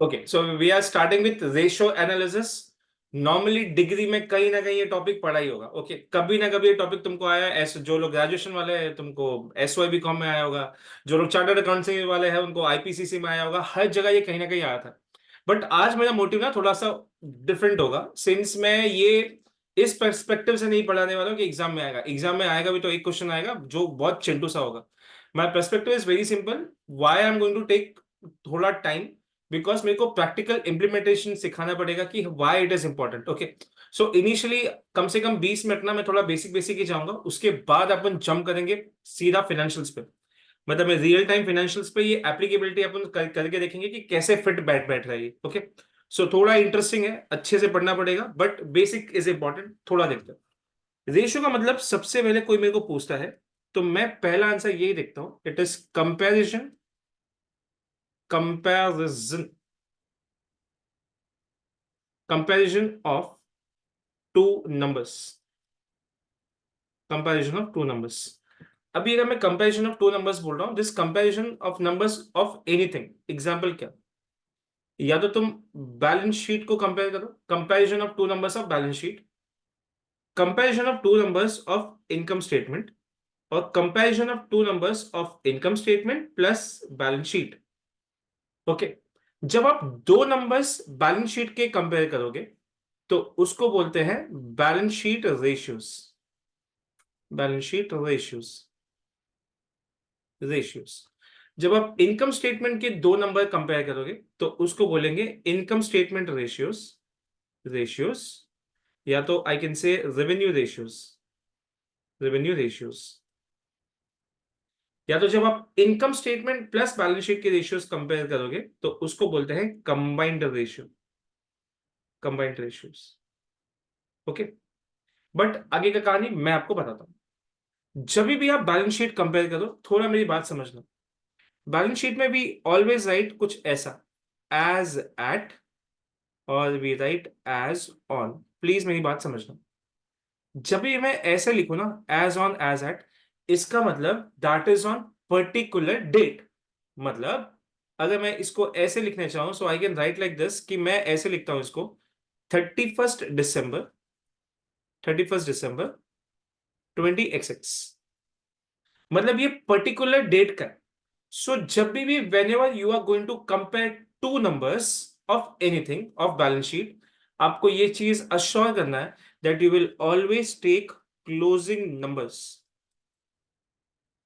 Okay, so we are starting with ratio analysis. Normally degree में कहीं ना कहीं ये टॉपिक पढ़ा ही होगा। ओके, कभी ना कभी ये टॉपिक तुमको आया है। ऐसे जो लोग ग्रेजुएशन वाले हैं तुमको एसवाई बी कॉम में आया होगा, जो लोग चार्टर्ड अकाउंटेंसी वाले हैं उनको आईपीसीसी में आया होगा। हर जगह ये कहीं ना कहीं आया था। बट आज मेरा मोटिव ना थोड़ा सा डिफरेंट होगा, सिंस मैं ये इस पर्सपेक्टिव से नहीं पढ़ाने वाला हूँ कि एग्जाम में आएगा। एग्जाम में आएगा भी तो एक क्वेश्चन आएगा जो बहुत चिंटू सा होगा। My perspective is very simple. Why I am going to take थोड़ा टाइम, बिकॉज मेरे को प्रैक्टिकल इंप्लीमेंटेशन सिखाना पड़ेगा कि why it is important. Okay, so initially कम से कम 20 मिनट ना मैं थोड़ा बेसिक बेसिक ही जाऊंगा, उसके बाद अपन जंप करेंगे सीधा फाइनेंशियल्स पे। मतलब मैं रियल टाइम फाइनेंशियल्स पे ये एप्लीकेबिलिटी अपन करके देखेंगे कि कैसे फिट बैठ रहा है ये। ओके, सो थोड़ा इंटरेस्टिंग है, अच्छे से पढ़ना पड़ेगा, बट बेसिक इज इंपॉर्टेंट। थोड़ा देखते हैं रेशियो का मतलब। सबसे पहले कोई मेरे को पूछता है तो मैं पहला आंसर यही देखता हूं, it is comparison. Comparison comparison of two numbers. Comparison of two numbers. अभी अगर मैं कंपैरिजन ऑफ टू नंबर्स बोल रहा हूं, this comparison of numbers of anything. Example क्या, या तो तुम बैलेंस शीट को कंपेयर करो, comparison of two numbers of balance sheet, comparison of two numbers of income statement, और comparison of two numbers of income statement plus balance sheet. Okay, जब आप दो नंबर्स बैलेंस शीट के compare करोगे तो उसको बोलते हैं balance sheet ratios. Balance sheet ratios. Ratios. जब आप इनकम स्टेटमेंट के दो नंबर कंपेयर करोगे तो उसको बोलेंगे इनकम स्टेटमेंट रेशियोज। रेशियोज, या तो आई कैन से रेवेन्यू रेशियोज। रेवेन्यू रेशियोज, या तो जब आप income statement plus balance sheet के रेशियोज कंपेयर करोगे तो उसको बोलते हैं combined ratio. Combined ratios. Okay, but आगे का कहानी मैं आपको बताता हूं। जब भी आप बैलेंस शीट कंपेयर करो, थोड़ा मेरी बात समझना। बैलेंस शीट में भी ऑलवेज राइट कुछ ऐसा, एज एट, और we write as on. Please मेरी बात समझना। जब भी मैं ऐसे लिखू ना, एज ऑन एज एट, इसका मतलब that is on particular date. मतलब अगर मैं इसको ऐसे लिखना चाहूं, so I can write like this, कि मैं ऐसे लिखता हूं इसको 31 दिसंबर, 31 दिसंबर 20XX। मतलब ये पर्टिकुलर डेट का। सो जब भी whenever you are going to compare two numbers of anything of balance sheet, आपको ये चीज अश्योर करना है that you will always take closing numbers.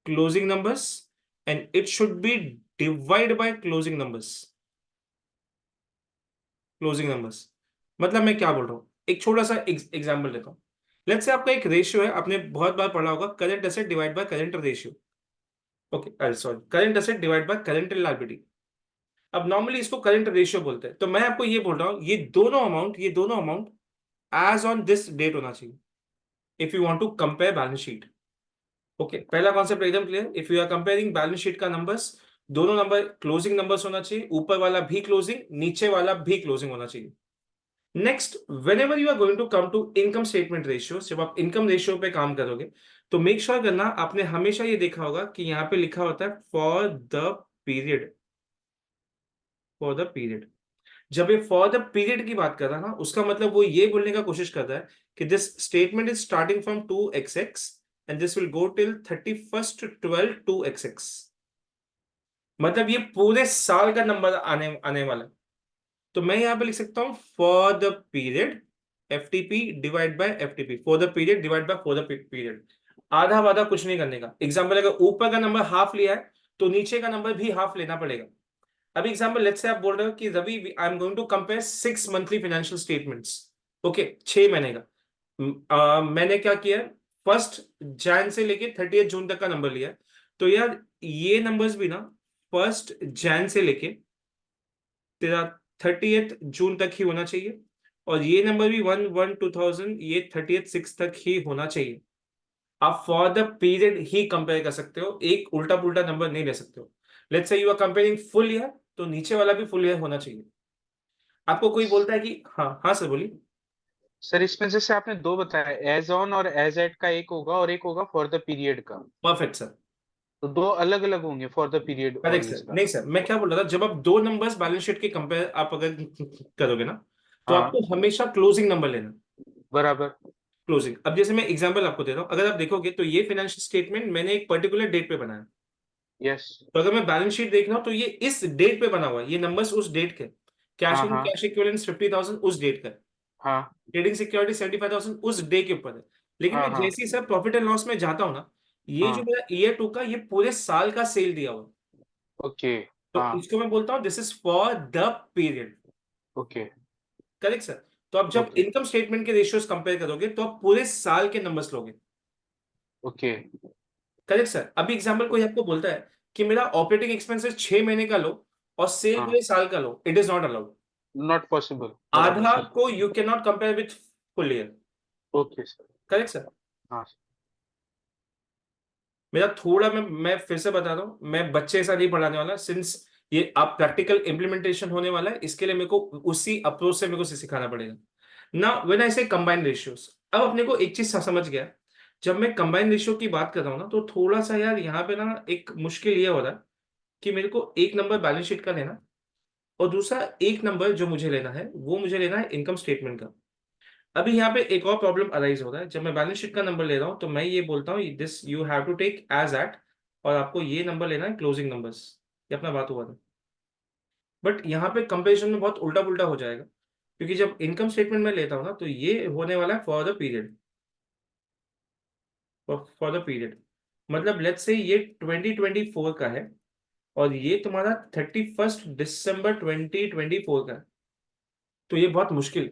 Closing numbers, and it should be divide by closing numbers. Closing numbers मतलब मैं क्या बोल रहा हूं, एक छोटा सा एग्जांपल देता हूं। लेट्स से आपका एक रेशियो है, आपने बहुत बार पढ़ा होगा, current asset divide by current ratio. Okay, sorry, current asset divide by current liability. अब नॉर्मली इसको करंट रेशियो बोलते हैं। तो मैं आपको ये बोल रहा हूं, ये दोनों amount as on this date होना चाहिए if you want to compare balance sheet. Okay, पहला कॉन्सेप्ट एकदम clear. If you are comparing balance sheet का नंबर्स, दोनों नंबर क्लोजिंग नंबर्स होना चाहिए, ऊपर वाला भी क्लोजिंग, नीचे वाला भी क्लोजिंग होना चाहिए। Next, whenever you are going to come to income statement ratio, जब आप इनकम रेशियो पे काम करोगे तो मेक श्योर करना, आपने हमेशा ये देखा होगा कि यहाँ पे लिखा होता है for the period. For the period. जब ये फॉर द पीरियड की बात कर रहा है ना, उसका मतलब वो ये बोलने का कोशिश कर रहा है कि this statement is starting from 2XX and this will go till 31/12/2XX। मतलब ये पूरे साल का नंबर आने आने वाला है। तो मैं यहां पे लिख सकता हूं for the period, FTP divide by FTP, for the period divide by for the period. आधा वादा कुछ नहीं करने का। एग्जाम्पल, अगर ऊपर का नंबर हाफ लिया है तो नीचे का नंबर भी हाफ लेना पड़ेगा। अभी एग्जांपल, लेट्स से आप बोल रहे हो कि Ravi, I am going to compare 6 monthly financial statements. Okay, 6 महीने का। मैंने क्या किया, 1 जैन से लेके 30 जून तक का नंबर लिया। तो यार ये नंबर्स भी ना 1 जैन से लेके तेरा 30 जून तक ही होना चाहिए, और ये नंबर भी 1/1/2000 ये 30/6 तक ही होना चाहिए। आप for the period he compare कर सकते हो, एक उल्टा पुल्टा नंबर नहीं ले सकते हो। Let's say you are comparing full year, तो नीचे वाला भी फुल ईयर होना चाहिए। आपको कोई बोलता है कि हाँ हाँ सर बोलिए। सर इसमें जैसे आपने दो बताया, एज ऑन और एज एट का एक होगा और एक होगा फॉर द पीरियड का। Perfect sir. तो दो अलग अलग होंगे for the period correct only sir. Sir. नहीं सर, मैं क्या बोल रहा था, जब आप दो नंबर्स बैलेंस शीट के कंपेयर आप अगर करोगे ना, तो हाँ आपको हमेशा क्लोजिंग नंबर लेना। बराबर। क्लोजिंग। अब जैसे मैं एग्जांपल आपको दे रहा हूँ, अगर आप देखोगे तो ये फाइनेंशियल स्टेटमेंट मैंने एक पर्टिकुलर डेट पे बनाया। यस। तो अगर मैं बैलेंस शीट देख रहा हूँ तो ये इस डेट पे बना हुआ है, ये नंबर्स उस डेट के। कैश हाँ एंड हाँ कैश इक्विवेलेंट्स 50,000 उस डेट का। हाँ ट्रेडिंग सिक्योरिटी 75,000 उस डे के ऊपर है। लेकिन हाँ मैं हाँ जैसे ही सर प्रॉफिट एंड लॉस में जाता हूँ ना, ये जो हाँ। मेरा ईयर टू का, ये पूरे साल का सेल दिया हुआ है। ओके। तो हाँ। इसको मैं बोलता हूँ this is for the period. Okay correct sir. तो अब जब ओके इनकम स्टेटमेंट के रेशियोज कंपेयर करोगे तो आप पूरे साल के नंबर्स लोगे। ओके। Correct sir. अभी एग्जांपल कोई आपको बोलता है कि मेरा ऑपरेटिंग एक्सपेंसेस 6 महीने का लो और सेल हाँ। पूरे साल का लो, it is not allowed. Not possible, बराबर आधा सर। को you can not compare with full year. Okay sir. Correct sir. हाँ मेरा थोड़ा, मैं फिर से बता रहा हूँ, मैं बच्चे ऐसा नहीं पढ़ाने वाला, सिंस ये आप प्रैक्टिकल इम्प्लीमेंटेशन होने वाला है, इसके लिए मेरे को उसी अप्रोच से मेरे को सिखाना पड़ेगा ना। व्हेन आई से कंबाइन रेशियोज, अब अपने को एक चीज समझ गया। जब मैं कंबाइन रेशियो की बात कर रहा हूँ ना, तो थोड़ा सा यार यहाँ पे ना एक मुश्किल ये हो रहा है कि मेरे को एक नंबर बैलेंस शीट का लेना, और दूसरा एक नंबर जो मुझे लेना है वो मुझे लेना है इनकम स्टेटमेंट का। अभी यहाँ पे एक और प्रॉब्लम अराइज हो रहा है, जब मैं बैलेंस शीट का नंबर ले रहा हूँ तो मैं ये बोलता हूँ this you have to take as at, और आपको ये नंबर लेना है क्लोजिंग नंबर्स। ये अपना बात हुआ था। बट यहाँ पे कंपेरिजन में बहुत उल्टा पुल्टा हो जाएगा, क्योंकि जब इनकम स्टेटमेंट में लेता हूँ ना, तो ये होने वाला है for the period. For the period मतलब लेट्स से ये 2024 का है, और ये तुम्हारा 31 दिसंबर 2024 का है। तो ये बहुत मुश्किल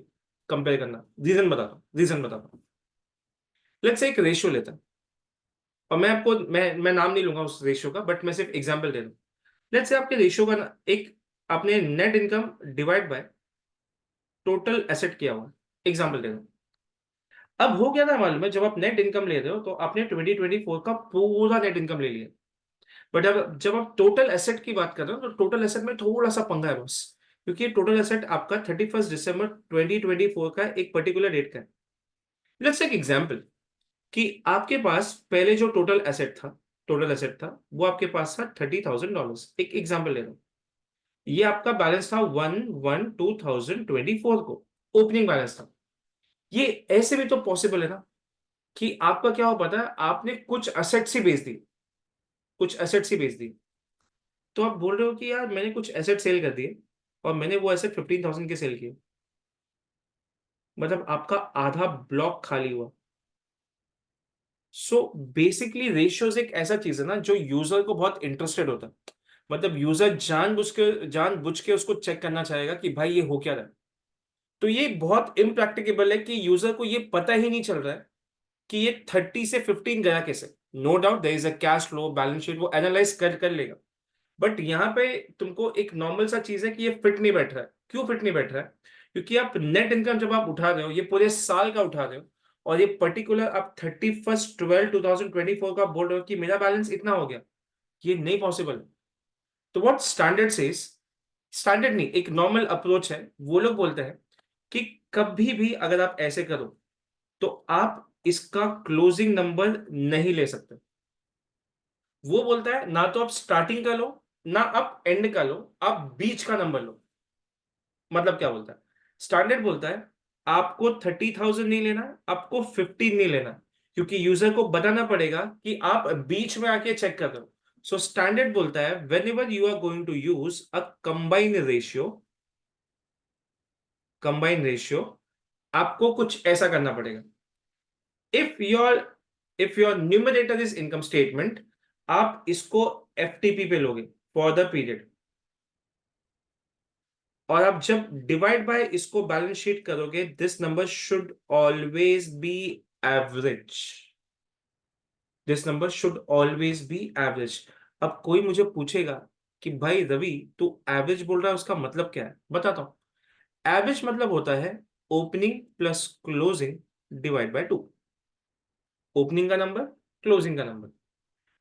कंपेयर करना। रीजन बताता हूँ। लेट्स से एक रेशियो लेता है, और मैं आपको मैं नाम नहीं लूंगा उस रेशियो का, बट मैं सिर्फ एग्जांपल दे रहा हूँ। लेट्स से आपके रेशियो का एक आपने net income divide by total asset किया हुआ है। एग्जांपल दे रहा हूँ। अब हो गया ना मालूम है, जब आप नेट इनकम ले रहे हो तो आपने 2024 का पूरा नेट इनकम ले लिया। बट अब जब आप टोटल एसेट की बात कर रहे हो, तो टोटल एसेट में थोड़ा सा पंगा है बस, क्योंकि टोटल एसेट आपका 31 दिसंबर 2024 का एक पर्टिकुलर डेट का है। लेट्स टेक एग्जांपल कि आपके पास पहले जो टोटल एसेट था वो आपके पास था $30,000। एक एग्जांपल ले रहा हूं। ये आपका बैलेंस था 1/1/2024 को, ओपनिंग बैलेंस था। ये ऐसे भी तो पॉसिबल है ना कि आपका क्या हो पता है, आपने कुछ एसेट्स ही बेच दी। तो आप बोल रहे हो कि यार मैंने कुछ एसेट सेल कर दिए, और मैंने वो एसेट 15,000 के सेल किए, मतलब आपका आधा ब्लॉक खाली हुआ। सो बेसिकली रेशियोज एक ऐसा चीज है ना जो यूजर को बहुत इंटरेस्टेड होता है। मतलब यूजर जानबूझ के उसको चेक करना चाहेगा कि भाई ये हो क्या रहा है। तो ये बहुत इम्प्रैक्टिकेबल है कि यूजर को ये पता ही नहीं चल रहा है कि ये 30 से 15 गया कैसे। No doubt there is a cash flow balance sheet, वो एनालाइज कर कर लेगा। बट यहाँ पे तुमको एक नॉर्मल सा चीज है कि ये फिट नहीं बैठ रहा है। क्यों फिट नहीं बैठ रहा है? क्योंकि आप नेट इनकम जब आप उठा रहे हो, ये पूरे साल का उठा रहे हो, और ये पर्टिकुलर आप 31/12/2024 का बोल रहे हो कि मेरा बैलेंस इतना हो गया। ये नहीं पॉसिबल। तो व्हाट स्टैंडर्ड सेज, स्टैंडर्ड नहीं, एक नॉर्मल अप्रोच है, वो लोग बोलते हैं कि कभी भी अगर आप ऐसे करो तो आप इसका क्लोजिंग नंबर नहीं ले सकते। वो बोलता है ना तो आप स्टार्टिंग का लो, ना आप एंड का लो, आप बीच का नंबर लो। मतलब क्या बोलता है? स्टैंडर्ड बोलता है आपको 30,000 नहीं लेना, आपको 15 नहीं लेना, क्योंकि यूजर को बताना पड़ेगा कि आप बीच में आके चेक कर दो। सो स्टैंडर्ड बोलता है whenever you are going to use a combine ratio, आपको कुछ ऐसा करना पड़ेगा। If your numerator is income statement, आप इसको एफटीपी पे लोगे, फॉर द पीरियड। और आप जब डिवाइड बाय इसको बैलेंस शीट करोगे, this number should always be average. This number should always be average. अब कोई मुझे पूछेगा कि भाई रवि, तू एवरेज बोल रहा है, उसका मतलब क्या है? बताता हूं। एवरेज मतलब होता है opening plus closing divide by 2। Opening का नंबर, क्लोजिंग का नंबर।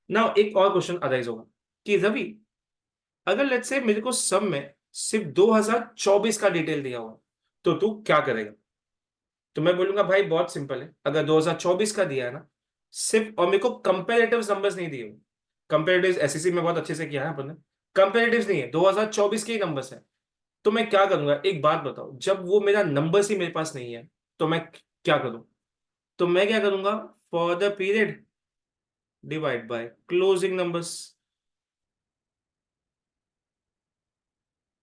नाउ एक और क्वेश्चन अराइज होगा कि रवि, अगर लेट्स से मेरे को सब में सिर्फ 2024 का डिटेल दिया हुआ, तो तू क्या करेगा? तो मैं बोलूंगा भाई बहुत सिंपल है, अगर 2024 का दिया है ना सिर्फ, और मेरे को कंपेरेटिव नंबर्स नहीं दिए हुए, कंपेरेटिव्स एसएससी में बहुत अच्छे से किया है अपन ने, कंपेरेटिव्स नहीं है, 2024 के ही नंबर्स है। तो मैं क्या करूंगा, एक बात बताओ, जब वो मेरा नंबर्स ही मेरे पास नहीं है तो मैं क्या करूं? तो मैं क्या करूंगा, for the period divide by closing numbers.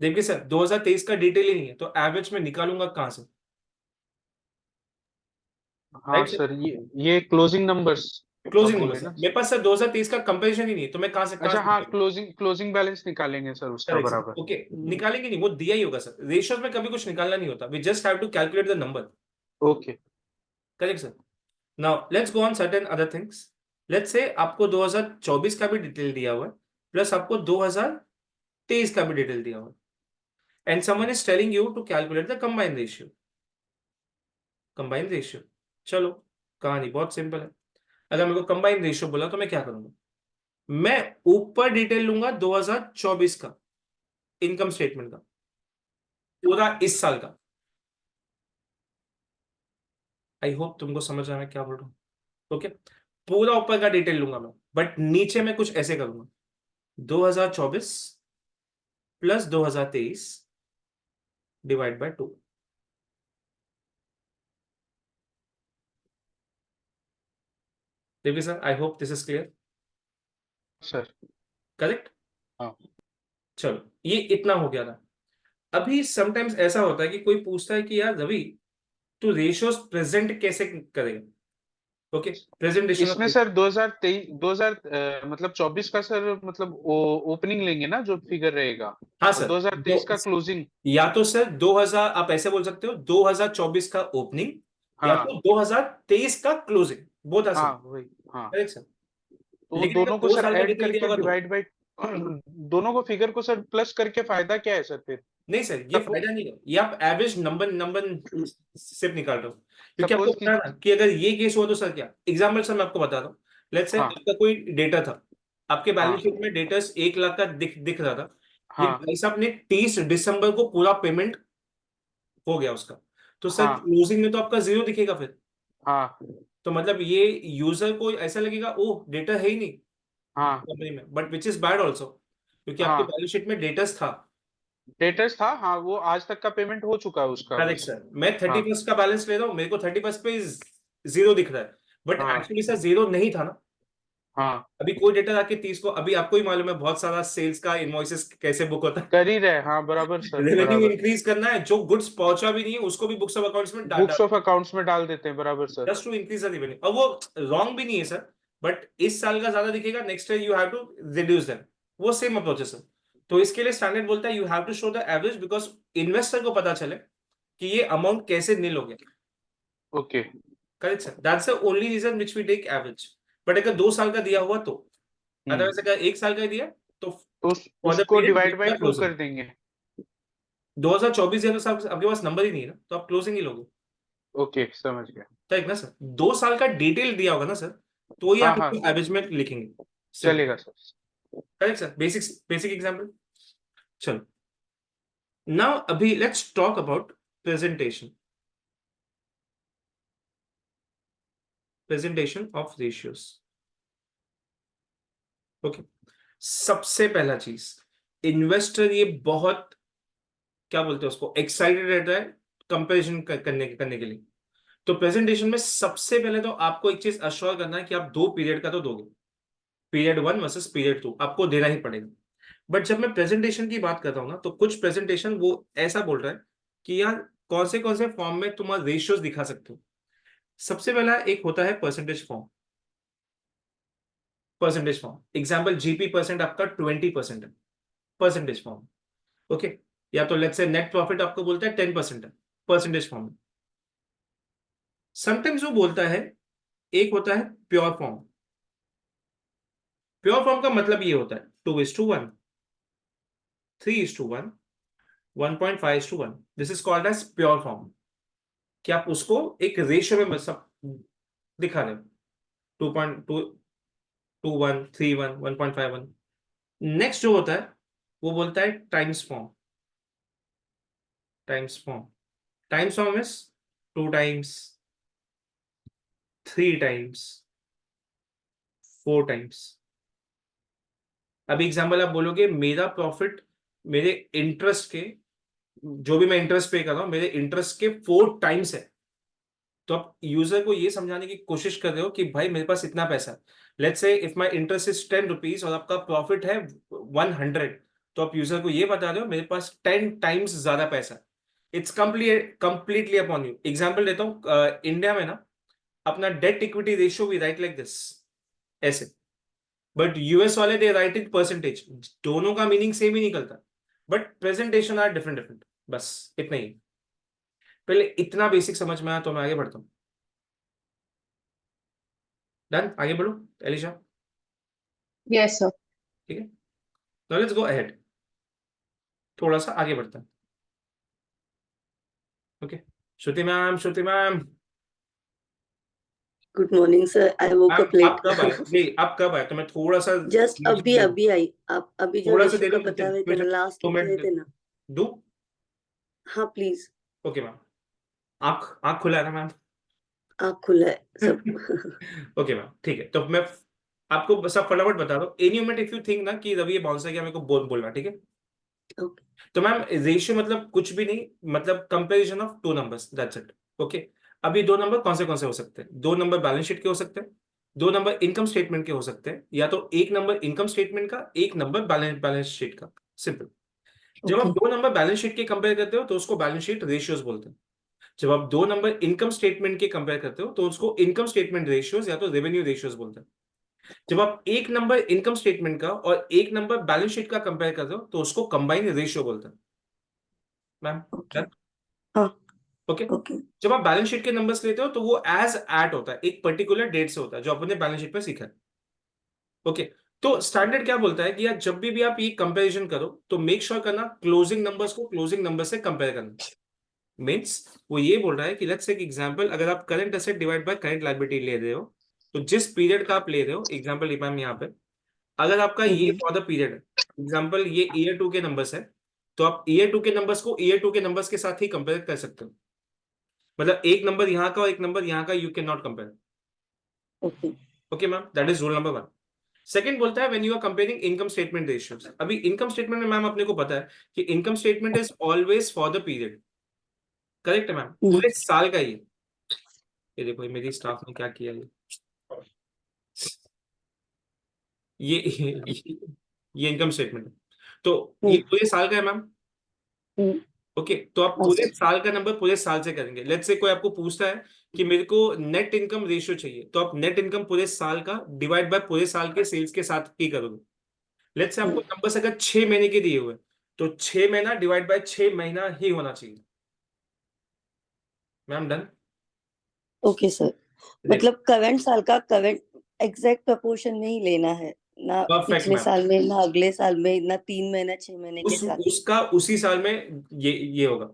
देखिए सर, 2023 का डिटेल ही नहीं है तो एवरेज में निकालूंगा कहां से? हाँ राइट सर, सर, ये क्लोजिंग नंबर्स आप क्लोजिंग नंबर बोले सर, ना? मेरे पास सर 2023 का कंपैरिजन ही नहीं है, तो मैं कहां अच्छा, से हाँ, निकालूं? क्लोजिंग बैलेंस निकालेंगे सर उसका करेक्ट सर, बराबर। ओके। निकालेंगे नहीं, वो दिया ही होगा सर, रेशियोज में कभी कुछ निकालना नहीं होता, we just have to calculate the number. Okay correct sir. Now let's go on certain other things. Let's say आपको 2024 का भी डिटेल दिया हुआ है, प्लस आपको 2023 का भी डिटेल दिया हुआ है, and someone is telling you to calculate the combine ratio. Combine ratio, चलो, कहानी बहुत सिंपल है। अगर मेरे को कंबाइन रेशियो बोला तो मैं क्या करूंगा, मैं ऊपर डिटेल लूंगा 2024 का इनकम स्टेटमेंट का, पूरा इस साल का। आई होप तुमको समझ आया मैं क्या बोल रहा हूँ। ओके, पूरा ऊपर का डिटेल लूंगा मैं, बट नीचे में कुछ ऐसे करूंगा, 2024 प्लस 2023 डिवाइड बाय 2। देखिए sir, I hope this is clear. Sir. Correct. हाँ चलो, ये इतना हो गया था। अभी समटाइम्स ऐसा होता है कि कोई पूछता है कि यार रवि, तू रेशियोज प्रेजेंट कैसे करेगा? ओके, प्रेजेंटेशन ऑफ, इसमें सर 2023 2000 मतलब 24 का सर, मतलब ओपनिंग लेंगे ना जो फिगर रहेगा, हाँ और सर, 2023 का क्लोजिंग। या तो सर 2000, आप ऐसे बोल सकते हो 2024 का ओपनिंग, या हाँ तो 2023 का क्लोजिंग, बोथ आर हाँ सेम। वही। हाँ, करेक्ट सर। तो वो लेकिन अगर दोनों को दो सर साल का ऐड डिटेल दिया करके होगा तो, डिवाइड बाई दोनों को फिगर को सर प्लस करके फायदा क्या है सर फिर? नहीं सर, ये सपो फायदा नहीं है, ये आप एवरेज नंबर नंबर सिर्फ निकाल रहे हो। क्योंकि आपको सपोज पता कि है ना कि अगर ये केस हुआ तो सर क्या एग्जाम्पल, सर मैं आपको बता रहा हूँ। लेट्स से हाँ आपका कोई डेटा था, आपके बैलेंस हाँ शीट में डेटा 1 लाख का दिख रहा था, लेकिन हाँ भाई साहब ने 30 दिसंबर को पूरा पेमेंट हो गया उसका, तो सर हाँ क्लोजिंग में तो आपका जीरो दिखेगा फिर। हाँ तो मतलब ये यूजर को ऐसा लगेगा, ओह डेटा है ही नहीं हाँ कंपनी में, but which is bad also, क्योंकि आपके हाँ, बैलेंस शीट में डेटस था। डेटर्स था, हाँ, वो आज तक का पेमेंट हो चुका है उसका करेक्ट बस। सर, मैं थर्टी हाँ फर्स्ट का बैलेंस ले रहा हूँ, मेरे को 31 पे जीरो दिख रहा है, बट हाँ एक्चुअली सर जीरो नहीं था ना। हाँ, अभी कोई डेटा आके 30 को, अभी आपको ही मालूम है बहुत सारा सेल्स का इनवॉइसेस कैसे बुक होता है। कर ही रहे, हाँ बराबर सर, रेवेन्यू बराबर। इंक्रीज करना है, जो गुड्स पहुंचा भी नहीं है उसको भी बुक्स ऑफ अकाउंट्स में डाल, बुक्स ऑफ अकाउंट्स में डाल देते हैं, बराबर sir. Just to increase the revenue, और वो रॉन्ग भी नहीं है सर, बट इस साल का ज्यादा दिखेगा, next year you have to reduce them, वो सेम अप्रोच है सर। तो इसके लिए स्टैंडर्ड बोलता है you have to show the average, because investor को पता चले कि ये अमाउंट कैसे निल हो गया। Okay. Correct sir, that's the only reason which we take average. But अगर 2 साल का दिया हुआ तो, अदरवाइज अगर 1 साल का दिया तो तो फॉर द उसको डिवाइड बाय पीरियड 2 क्लोजिंग। कर देंगे। 2024 या तो साहब आपके पास नंबर ही नहीं है ना, तो आप क्लोजिंग ही लोगे। ओके, समझ गया। करेक्ट ना सर, 2 साल का डिटेल दिया होगा ना सर, तो ये हाँ आप हाँ, एवरेज में लिखेंगे, सिंपल। चलेगा sir. Correct sir, basic example. चलो, नाउ अभी let's talk about presentation, presentation of ratios. Okay, सबसे पहला चीज, इन्वेस्टर ये बहुत, क्या बोलते हैं उसको, एक्साइटेड रहता है कंपैरिजन करने के लिए। तो प्रेजेंटेशन में सबसे पहले तो आपको एक चीज अश्योर करना है कि आप 2 पीरियड का तो दोगे, पीरियड 1 वर्सेस पीरियड 2 आपको देना ही पड़ेगा। बट जब मैं प्रेजेंटेशन की बात कर रहा हूं ना, तो कुछ प्रेजेंटेशन वो ऐसा बोल रहा है कि यार कौन से फॉर्म में तुम रेशियोज दिखा सकते हो। सबसे पहला एक होता है percentage form, percentage form example GP percent आपका 20% है, परसेंटेज फॉर्म। ओके, या तो लेट्स से नेट प्रॉफिट आपको बोलता है 10% है, परसेंटेज फॉर्म। समटाइम्स वो बोलता है, एक होता है प्योर फॉर्म। प्योर फॉर्म का मतलब ये होता है 2:1, 3:1, 1.5:1, this is called as pure form, कि आप उसको एक रेशियो में सब दिखा रहे हो, 2.221, 3:1, 1.51। नेक्स्ट जो होता है वो बोलता है times form, times form, times form is 2 times, 3 times, 4 times. अभी एग्जाम्पल आप बोलोगे मेरा प्रॉफिट मेरे इंटरेस्ट के, जो भी मैं इंटरेस्ट पे कर रहा हूं, मेरे इंटरेस्ट के 4 टाइम्स है। तो आप यूजर को ये समझाने की कोशिश कर रहे हो कि भाई मेरे पास इतना पैसा है। Let's say if my interest is 10 rupees और आपका प्रॉफिट है 100, तो आप यूजर को ये बता रहे हो मेरे पास 10 टाइम्स ज्यादा पैसा है। It's completely upon you. Example देता हूँ, इंडिया में ना अपना debt equity ratio we write like this, ऐसे। बट यूएस वाले दे राइट इन परसेंटेज। दोनों का मीनिंग सेम ही निकलता, but presentation are different different. बस इतना ही। पहले इतना बेसिक समझ में आया तो मैं आगे बढ़ता हूँ। डन, आगे बढ़ो एलिशा। Yes, sir. ठीक है, नाउ लेट्स गो अहेड। थोड़ा सा आगे बढ़ता है। Okay, Shruti ma'am, Shruti ma'am. Good morning, sir. I woke ma'am up late. आप कब आए? नहीं, आप कब आए? तो मैं थोड़ा सा Just अभी दे दूं, अभी आई। आप अभी जो थोड़ा सा रेशियो दे का दूं, बता रहे थे ना, लास्ट तो में मैं रहे थे ना। दू। हाँ प्लीज। ओके मैम, आंख आंख खुला है ना मैम? आँख खुला है सब। ओके मैम, ठीक है। तो मैं आपको बस आप फटाफट बता दो, any moment if you think ना कि रवि ये बाउंसर किया, मेरे को बोलना, ठीक है? Okay. तो मैम रेशियो मतलब कुछ भी नहीं, मतलब comparison of 2 numbers, that's it. Okay, अभी 2 नंबर कौन से हो सकते हैं? 2 नंबर बैलेंस शीट के हो सकते हैं, 2 नंबर इनकम स्टेटमेंट के हो सकते हैं, या तो एक नंबर इनकम स्टेटमेंट का, एक नंबर बैलेंस शीट का। सिंपल। जब आप Okay. 2 नंबर बैलेंस शीट के कंपेयर करते हो तो उसको बैलेंस शीट रेशियोज बोलते हैं। जब आप 2 नंबर इनकम स्टेटमेंट के कंपेयर करते हो तो उसको इनकम स्टेटमेंट रेशियोज या तो रेवेन्यू रेशियोज बोलते हैं। जब आप एक नंबर इनकम स्टेटमेंट का और एक नंबर बैलेंस शीट का कंपेयर करते हो तो उसको कंबाइंड रेशियो बोलते हैं। Ma'am Okay. डन? हाँ. ओके। Okay. जब आप बैलेंस शीट के नंबर्स लेते हो तो वो एज एट होता है, एक पर्टिकुलर डेट से होता है, जो आपने बैलेंस शीट में सीखा है। ओके, तो स्टैंडर्ड क्या बोलता है कि यार जब भी आप ये कंपैरिजन करो तो मेक श्योर करना क्लोजिंग नंबर्स को क्लोजिंग नंबर से कंपेयर करना। मीन्स वो ये बोल रहा है कि लेट्स टेक एग्जांपल, अगर आप current asset divide by current liability ले रहे हो, तो जिस पीरियड का आप ले रहे हो, एग्जांपल मैम यहाँ पे अगर आपका ये हम्म. फॉर द पीरियड है, एग्जांपल ये ईयर 2 के नंबर्स है, तो आप ईयर 2 के नंबर्स को ईयर 2 के नंबर्स के साथ ही कंपेयर कर सकते हो। मतलब एक नंबर यहाँ का और एक नंबर यहाँ का you can not compare. Okay. Okay ma'am, that is rule number 1। Second बोलता है when you are comparing income statement ratios. अभी इनकम स्टेटमेंट में मैम अपने को पता है कि income statement is always for the period. Correct है मैम, पूरे साल का ही है। ये देखो ये मेरी स्टाफ ने क्या किया, ये इनकम स्टेटमेंट है, तो ये पूरे साल का है मैम। हम्म. ओके, तो आप पूरे साल का नंबर पूरे साल से करेंगे। लेट्स से कोई आपको पूछता है कि मेरे को नेट इनकम रेशियो चाहिए, तो आप नेट इनकम पूरे साल का डिवाइड बाय पूरे साल के सेल्स के साथ ही करोगे। लेट्स से आपको नंबर्स अगर 6 महीने के दिए हुए, तो 6 महीना डिवाइड बाय 6 महीना ही होना चाहिए। Ma'am done? Okay sir. मतलब करंट साल का करंट एग्जैक्ट प्रपोर्शन में ही लेना है ना, परफेक्ट पिछले मैम, साल में ना अगले साल में ना 3 महीना 6 महीने के साथ. उसका उसी साल में ये होगा।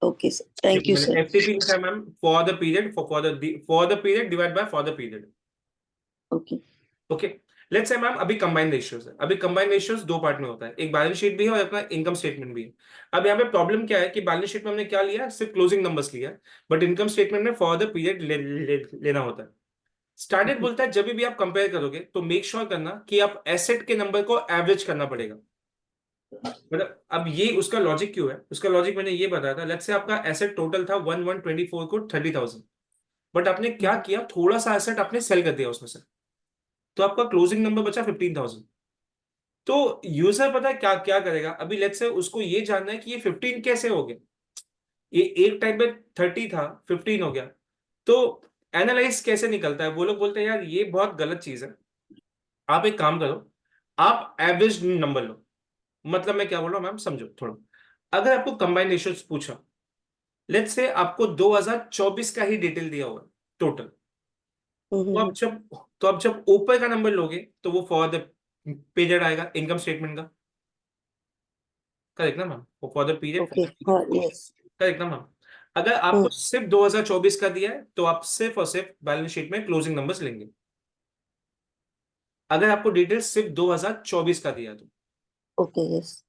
ओके सर, थैंक देखो यू मैंने सर. एफटीपी लिखा है ma'am, for the period, for the period divide by for the period. Okay. Okay, let's say ma'am अभी कंबाइंड रेशियोज है। अभी कंबाइंड रेशियोज 2 पार्ट में होता है, एक बैलेंस शीट भी है और अपना इनकम स्टेटमेंट भी है। अब यहाँ पे प्रॉब्लम क्या है कि बैलेंस शीट में हमने क्या लिया, सिर्फ क्लोजिंग नंबर्स लिया है, बट इनकम स्टेटमेंट में फॉर द पीरियड लेना होता है। स्टैंडर्ड बोलता है जब भी आप कंपेयर करोगे तो मेक श्योर करना कि आप एसेट के नंबर को एवरेज करना पड़ेगा। मतलब अब ये उसका लॉजिक क्यों है, उसका लॉजिक मैंने ये बताया था। लेट्स से आपका एसेट टोटल था 1124 को 30,000, बट आपने क्या किया, थोड़ा सा एसेट आपने सेल कर दिया उसमें से, तो आपका क्लोजिंग नंबर बचा 15,000। तो यूजर पता है क्या क्या करेगा, अभी लेट्स से उसको ये जानना है कि ये 15 कैसे हो गया, ये एक टाइम पे 30 था 15 हो गया, तो एनालाइज कैसे निकलता है? वो लोग बोलते हैं यार ये बहुत गलत चीज है, आप एक काम करो, आप एवरेज नंबर लो। मतलब मैं क्या बोल रहा हूँ मैम, समझो थोड़ा। अगर आपको कंबाइंड रेशियोज पूछा, लेट्स से आपको 2024 का ही डिटेल दिया हुआ है टोटल, तो आप जब ऊपर का नंबर लोगे तो वो फॉर द पीरियड आएगा इनकम स्टेटमेंट का। करेक्ट ना मैम? वो फॉर द पीरियड। ओके. हाँ. यस. करेक्ट ना मैम? अगर आपको सिर्फ 2024 का दिया है तो आप सिर्फ और सिर्फ बैलेंस शीट में क्लोजिंग नंबर्स लेंगे। अगर आपको डिटेल सिर्फ 2024 का दिया तो ओके. यस.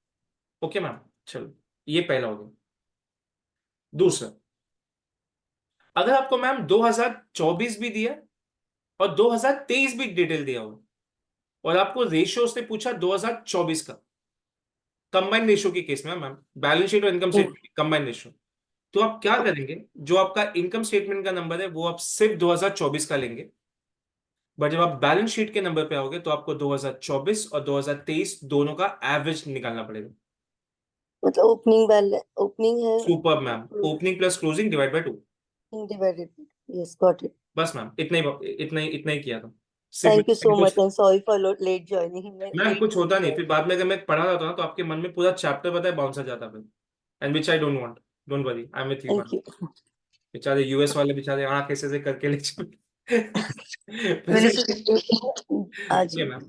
ओके मैम, चलो ये पहला हो गया। दूसरा, अगर आपको मैम 2024 भी दिया और 2023 भी डिटेल दिया हो, और आपको रेशियो उसने पूछा 2024 का, कंबाइन रेशियो के केस में मैम, बैलेंस शीट और इनकम स्टेटमेंट कंबाइन रेशियो। तो आप क्या करेंगे, जो आपका इनकम स्टेटमेंट का नंबर है वो आप सिर्फ 2024 का लेंगे, बट जब आप बैलेंस शीट के नंबर पे आओगे तो आपको 2024 और 2023 दोनों का एवरेज निकालना पड़ेगा। मतलब ओपनिंग बैलेंस, ओपनिंग है, super ma'am, opening plus closing divide by 2। Divided, yes got it. बस मैम, इतना ही किया था सिर्फ। Thank you so much and sorry for late joining, मैं मैम लेट कुछ होता नहीं, फिर बाद में अगर मैं पढ़ा रहा था ना तो आपके मन में पूरा चैप्टर पता है बाउंस आ जाता फिर, and which I don't want. Don't worry, I am with you. Thank you. बेचारे यूएस वाले बेचारे आंख ऐसे करके ले मैंने प्रेजेंटेशन। आज ma'am,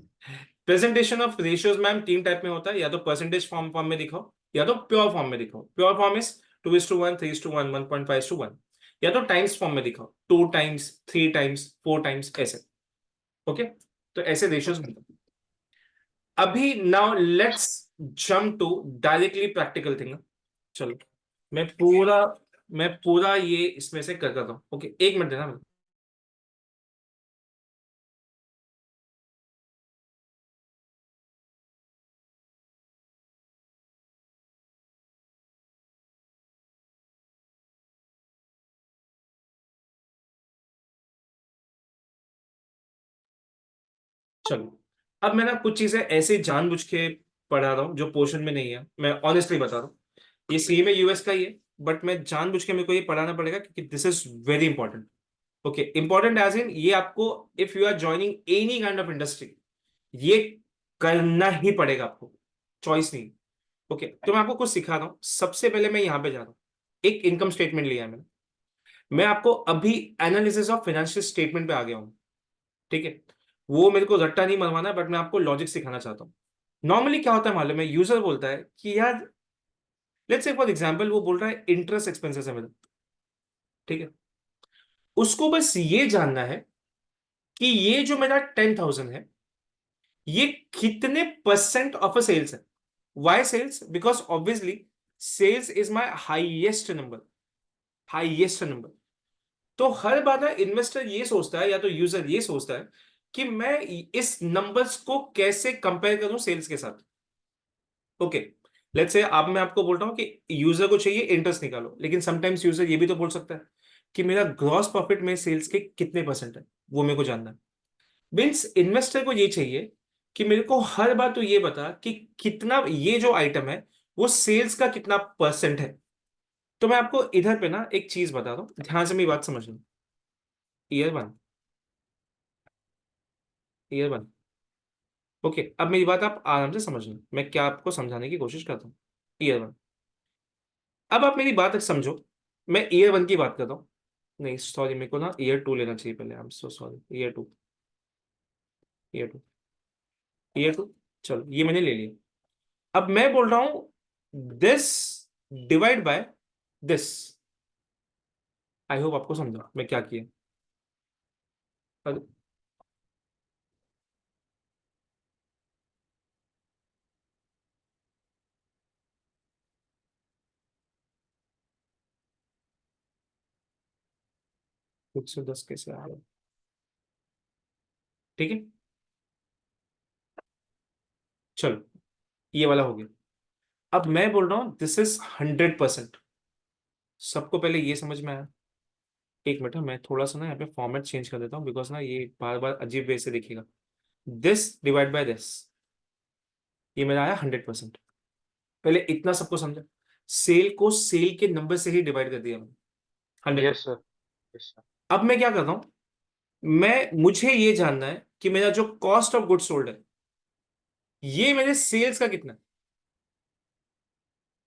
presentation of ratios ma'am तीन टाइप में होता है, या तो परसेंटेज फॉर्म में दिखाओ, या तो प्योर फॉर्म में दिखाओ। प्योर फॉर्म इज 2:1, 3:1, 1.5:1, या तो टाइम्स फॉर्म में दिखाओ, 2 टाइम्स, 3 टाइम्स, 4 टाइम्स, ऐसे। ओके, तो ऐसे रेशियोज बनते हैं। अभी now let's jump to directly practical thing. चलो, मैं पूरा मैं पूरा ये इसमें से कर करता हूँ। ओके, एक मिनट देना मुझे। चलो, अब मैं ना कुछ चीजें ऐसे जानबूझ के पढ़ा रहा हूँ जो पोर्शन में नहीं है, मैं ऑनेस्टली बता रहा हूँ। ये सेम है यूएस का ही है, बट मैं जानबूझ के मेरे को ये पढ़ाना पड़ेगा क्योंकि this is very important. Okay, important as in ये आपको, if you are joining any kind of industry, ये करना ही पड़ेगा आपको, चॉइस नहीं। ओके, तो मैं आपको कुछ सिखा रहा हूँ। सबसे पहले मैं यहाँ पे जा रहा हूँ, एक इनकम स्टेटमेंट लिया है मैंने। मैं आपको अभी एनालिसिस ऑफ फाइनेंशियल स्टेटमेंट पे आ गया हूँ, ठीक है। वो मेरे को रट्टा नहीं मरवाना है, बट मैं आपको लॉजिक सिखाना चाहता हूँ। नॉर्मली क्या होता है मालूम है, यूजर बोलता है कि यार, लेट्स से फॉर एग्जांपल वो बोल रहा है इंटरेस्ट एक्सपेंसेस है मेरा, ठीक है। उसको बस ये जानना है कि ये जो मेरा 10,000 है, ये कितने परसेंट ऑफ अ सेल्स है। Why sales? Because obviously sales is my highest number, highest number. तो हर बार ना इन्वेस्टर ये सोचता है, या तो यूजर ये सोचता है कि मैं इस नंबर्स को कैसे कंपेयर करूं सेल्स के साथ। ओके, लेट्स से अब मैं आपको बोल रहा हूं कि यूजर को चाहिए इंटरेस्ट निकालो, लेकिन समटाइम्स यूजर ये भी तो बोल सकता है कि मेरा ग्रॉस प्रॉफिट में सेल्स के कितने परसेंट है, वो मेरे को जानना है। मीन्स इन्वेस्टर को ये चाहिए कि मेरे को हर बार तो ये बता कि कितना ये जो आइटम है वो सेल्स का कितना परसेंट है। तो मैं आपको इधर पे ना एक चीज बता रहा हूं, ध्यान से मेरी बात समझना। Year one, year one. Okay, अब मेरी बात आप आराम से समझना, मैं क्या आपको समझाने की कोशिश करता हूँ। ईयर वन, अब आप मेरी बात समझो। मैं ईयर वन की बात कर रहा हूँ, नहीं सॉरी, मेरे को ना ईयर टू लेना चाहिए पहले। I am so sorry, year two, year two, year two. चलो, ये मैंने ले लिया। अब मैं बोल रहा हूँ this divide by this. I hope आपको समझा मैं क्या किया। अरे, खुद से 10 कैसे आ रहा है? ठीक है, चलो, ये वाला हो गया। अब मैं बोल रहा हूँ दिस इज 100%। सबको पहले ये समझ में आया? एक मिनट, मैं थोड़ा सा ना यहाँ पे फॉर्मेट चेंज कर देता हूँ, बिकॉज ना ये बार बार अजीब वे से दिखेगा। दिस डिवाइड बाय दिस, ये मेरा आया 100%। पहले इतना सबको समझा, सेल को सेल के नंबर से ही डिवाइड कर दिया मैंने, 100। Yes sir, yes sir. अब मैं क्या कर रहा हूँ, मुझे ये जानना है कि मेरा जो कॉस्ट ऑफ गुड सोल्ड है, ये मेरे सेल्स का कितना है।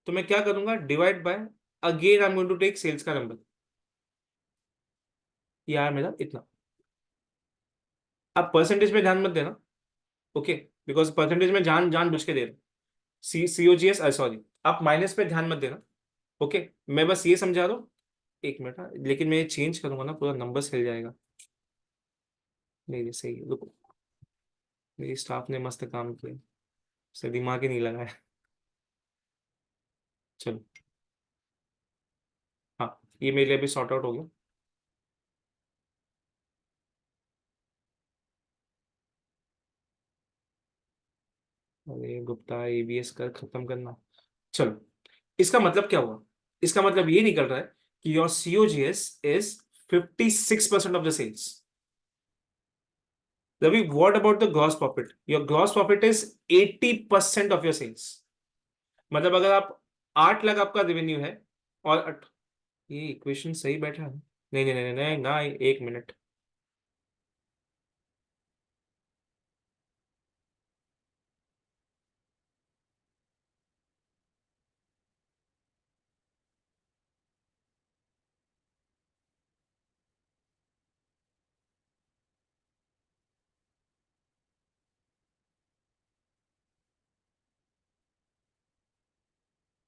तो मैं क्या करूंगा, divide by, again I am going to take sales का नंबर, यार मेरा इतना। अब परसेंटेज में ध्यान मत देना, ओके, बिकॉज परसेंटेज में जान जान बुझ के दे रहा, COGS, सॉरी, आप माइनस पे ध्यान मत देना। ओके, मैं बस ये समझा रहा हूँ। एक मिनट, हाँ, लेकिन मैं ये चेंज करूंगा ना पूरा नंबर हिल जाएगा। नहीं नहीं, सही है, रुको, मेरी स्टाफ ने मस्त काम किया, से दिमाग ही नहीं लगाया। चलो, हाँ, ये मेरे लिए अभी सॉर्ट आउट हो गया। अरे गुप्ता एबीएस कर खत्म करना। चलो, इसका मतलब क्या हुआ? इसका मतलब ये निकल रहा है कि your COGS is 56% of the sales. Ravi, what about the gross profit? Your gross profit is 80% of your sales. मतलब अगर आप 8 लाख आपका रेवेन्यू है और ये इक्वेशन सही बैठा है? नहीं नहीं नहीं नहीं ना, 1 मिनट।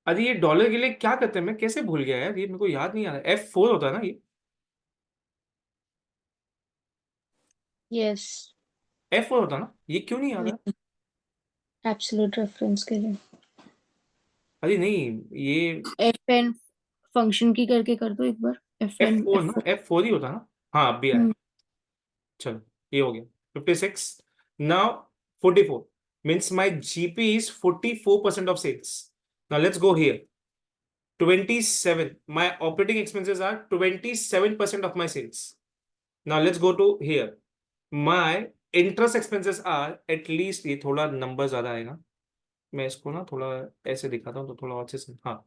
अरे ये डॉलर के लिए क्या करते हैं, मैं कैसे भूल गया यार, ये मेरे को याद नहीं आ रहा। F4 होता है ना ये? यस, F4 होता है ना, ये क्यों नहीं आ रहा? एब्सोल्यूट रेफरेंस के लिए अरे नहीं, ये एफ एन फंक्शन की करके कर दो एक बार। एफ एन F4 ना, एफ F4 ही होता है ना। हाँ अब भी आया। चलो, ये हो गया 56। Now 44 means my GP is 44% of sales. Now let's go here. 27, my operating expenses are 27% of my sales. Now let's go to here. My interest expenses are at least, ये थोड़ा नंबर ज्यादा आएगा, मैं इसको ना थोड़ा ऐसे दिखाता हूँ तो थोड़ा अच्छे से। हाँ,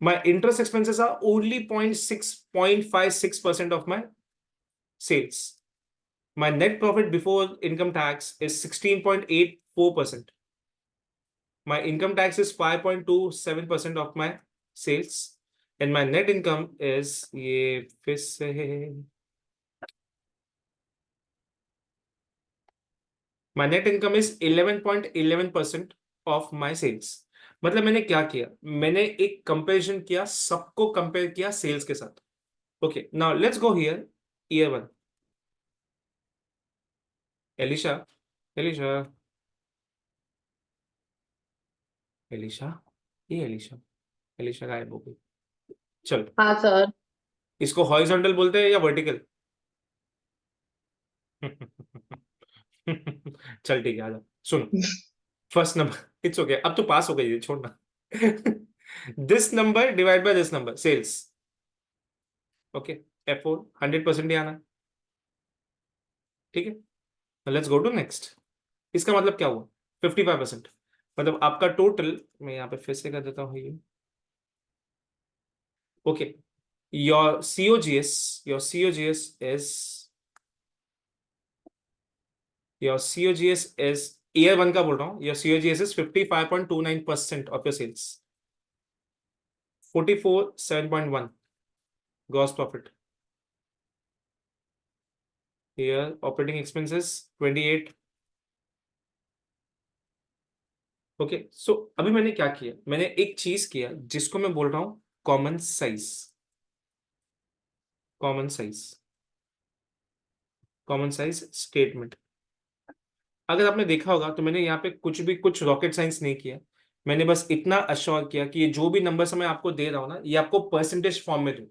my interest expenses are only 0.56% of my sales. My net profit before income tax is 16.84%. My income tax is 5.27% of my sales. And my net income is, ये फिर से, my net income is 11.11% of my sales. मतलब मैंने क्या किया, मैंने एक comparison किया, सबको कंपेयर किया सेल्स के साथ। Okay, now let's go here, year 1। Elisha, Elisha, Elisha, ये एलिशा, एलिशा गायब हो गई। चलो, हाँ सर। इसको हॉरिजॉन्टल बोलते हैं या वर्टिकल? चल ठीक है, आ जाओ। सुनो, फर्स्ट नंबर, इट्स ओके, अब तो पास हो गई, छोड़ना। This number divide by this number, sales. Okay, F4 100% ही आना, ठीक है। Let's go to next. इसका मतलब क्या हुआ? 55%। मतलब आपका टोटल, मैं यहाँ पे फिर से कर देता हूँ ये। Okay, your COGS is, your COGS is, year 1 का बोल रहा हूँ, your COGS is 55.29% of your sales. 47.1 gross profit. Here operating expenses 28. Okay, सो अभी मैंने क्या किया, मैंने एक चीज किया जिसको मैं बोल रहा हूं common size. Common size, common size statement. अगर आपने देखा होगा तो मैंने यहाँ पे कुछ रॉकेट साइंस नहीं किया। मैंने बस इतना अश्योर किया कि ये जो भी नंबर्स मैं आपको दे रहा हूँ ना, ये आपको परसेंटेज फॉर्म में दो।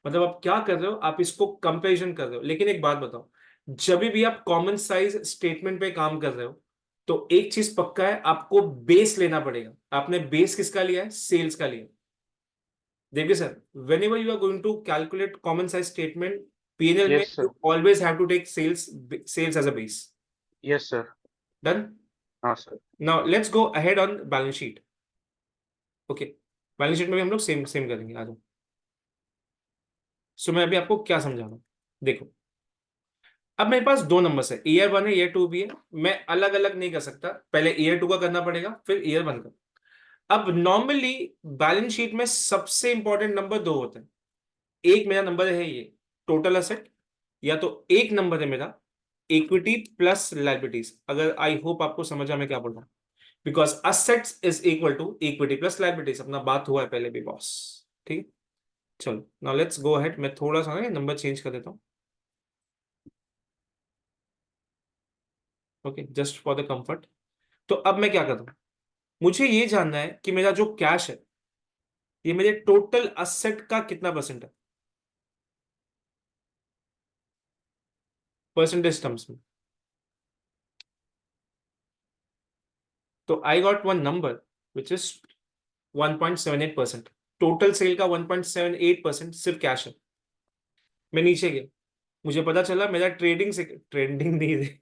मतलब आप क्या कर रहे हो, आप इसको कंपेरिजन कर रहे हो। लेकिन एक बात बताओ, जब भी आप कॉमन साइज स्टेटमेंट पे काम कर रहे हो तो एक चीज पक्का है, आपको बेस लेना पड़ेगा। आपने बेस किसका लिया है? सेल्स का लिया। देखिए sir, whenever you are going to calculate common size statement, P&L में Yes, sir. you always have to take sales as a base. Yes, sir. Done? हाँ sir. Now let's go ahead on balance sheet. Okay, balance sheet में भी हम लोग same same करेंगे, आ जाओ। सो मैं अभी आपको क्या समझा रहा हूँ, देखो। अब मेरे पास दो नंबर्स है, ईयर 1 है, ईयर 2 भी है। मैं अलग अलग नहीं कर सकता, पहले ईयर 2 का करना पड़ेगा, फिर ईयर 1 का। अब नॉर्मली बैलेंस शीट में सबसे इंपॉर्टेंट नंबर दो होते हैं। एक मेरा नंबर है ये टोटल असेट, या तो एक नंबर है मेरा इक्विटी प्लस लाइबिलिटीज। अगर आई होप आपको समझा मैं क्या बोल रहा हूँ, because assets is equal to equity plus liabilities. अपना बात हुआ है पहले भी बॉस, ठीक। चलो, नाउ लेट्स गो अहेड। मैं थोड़ा सा नंबर चेंज कर देता हूँ, okay, just for the comfort. तो अब मैं क्या करता हूँ, मुझे ये जानना है कि मेरा जो कैश है ये मेरे टोटल असेट का कितना परसेंट है, परसेंटेज टर्म्स में। तो I got one number which is 1.78%। Total sale का 1.78% सिर्फ कैश है। मैं नीचे गया, मुझे पता चला मेरा ट्रेंडिंग नहीं है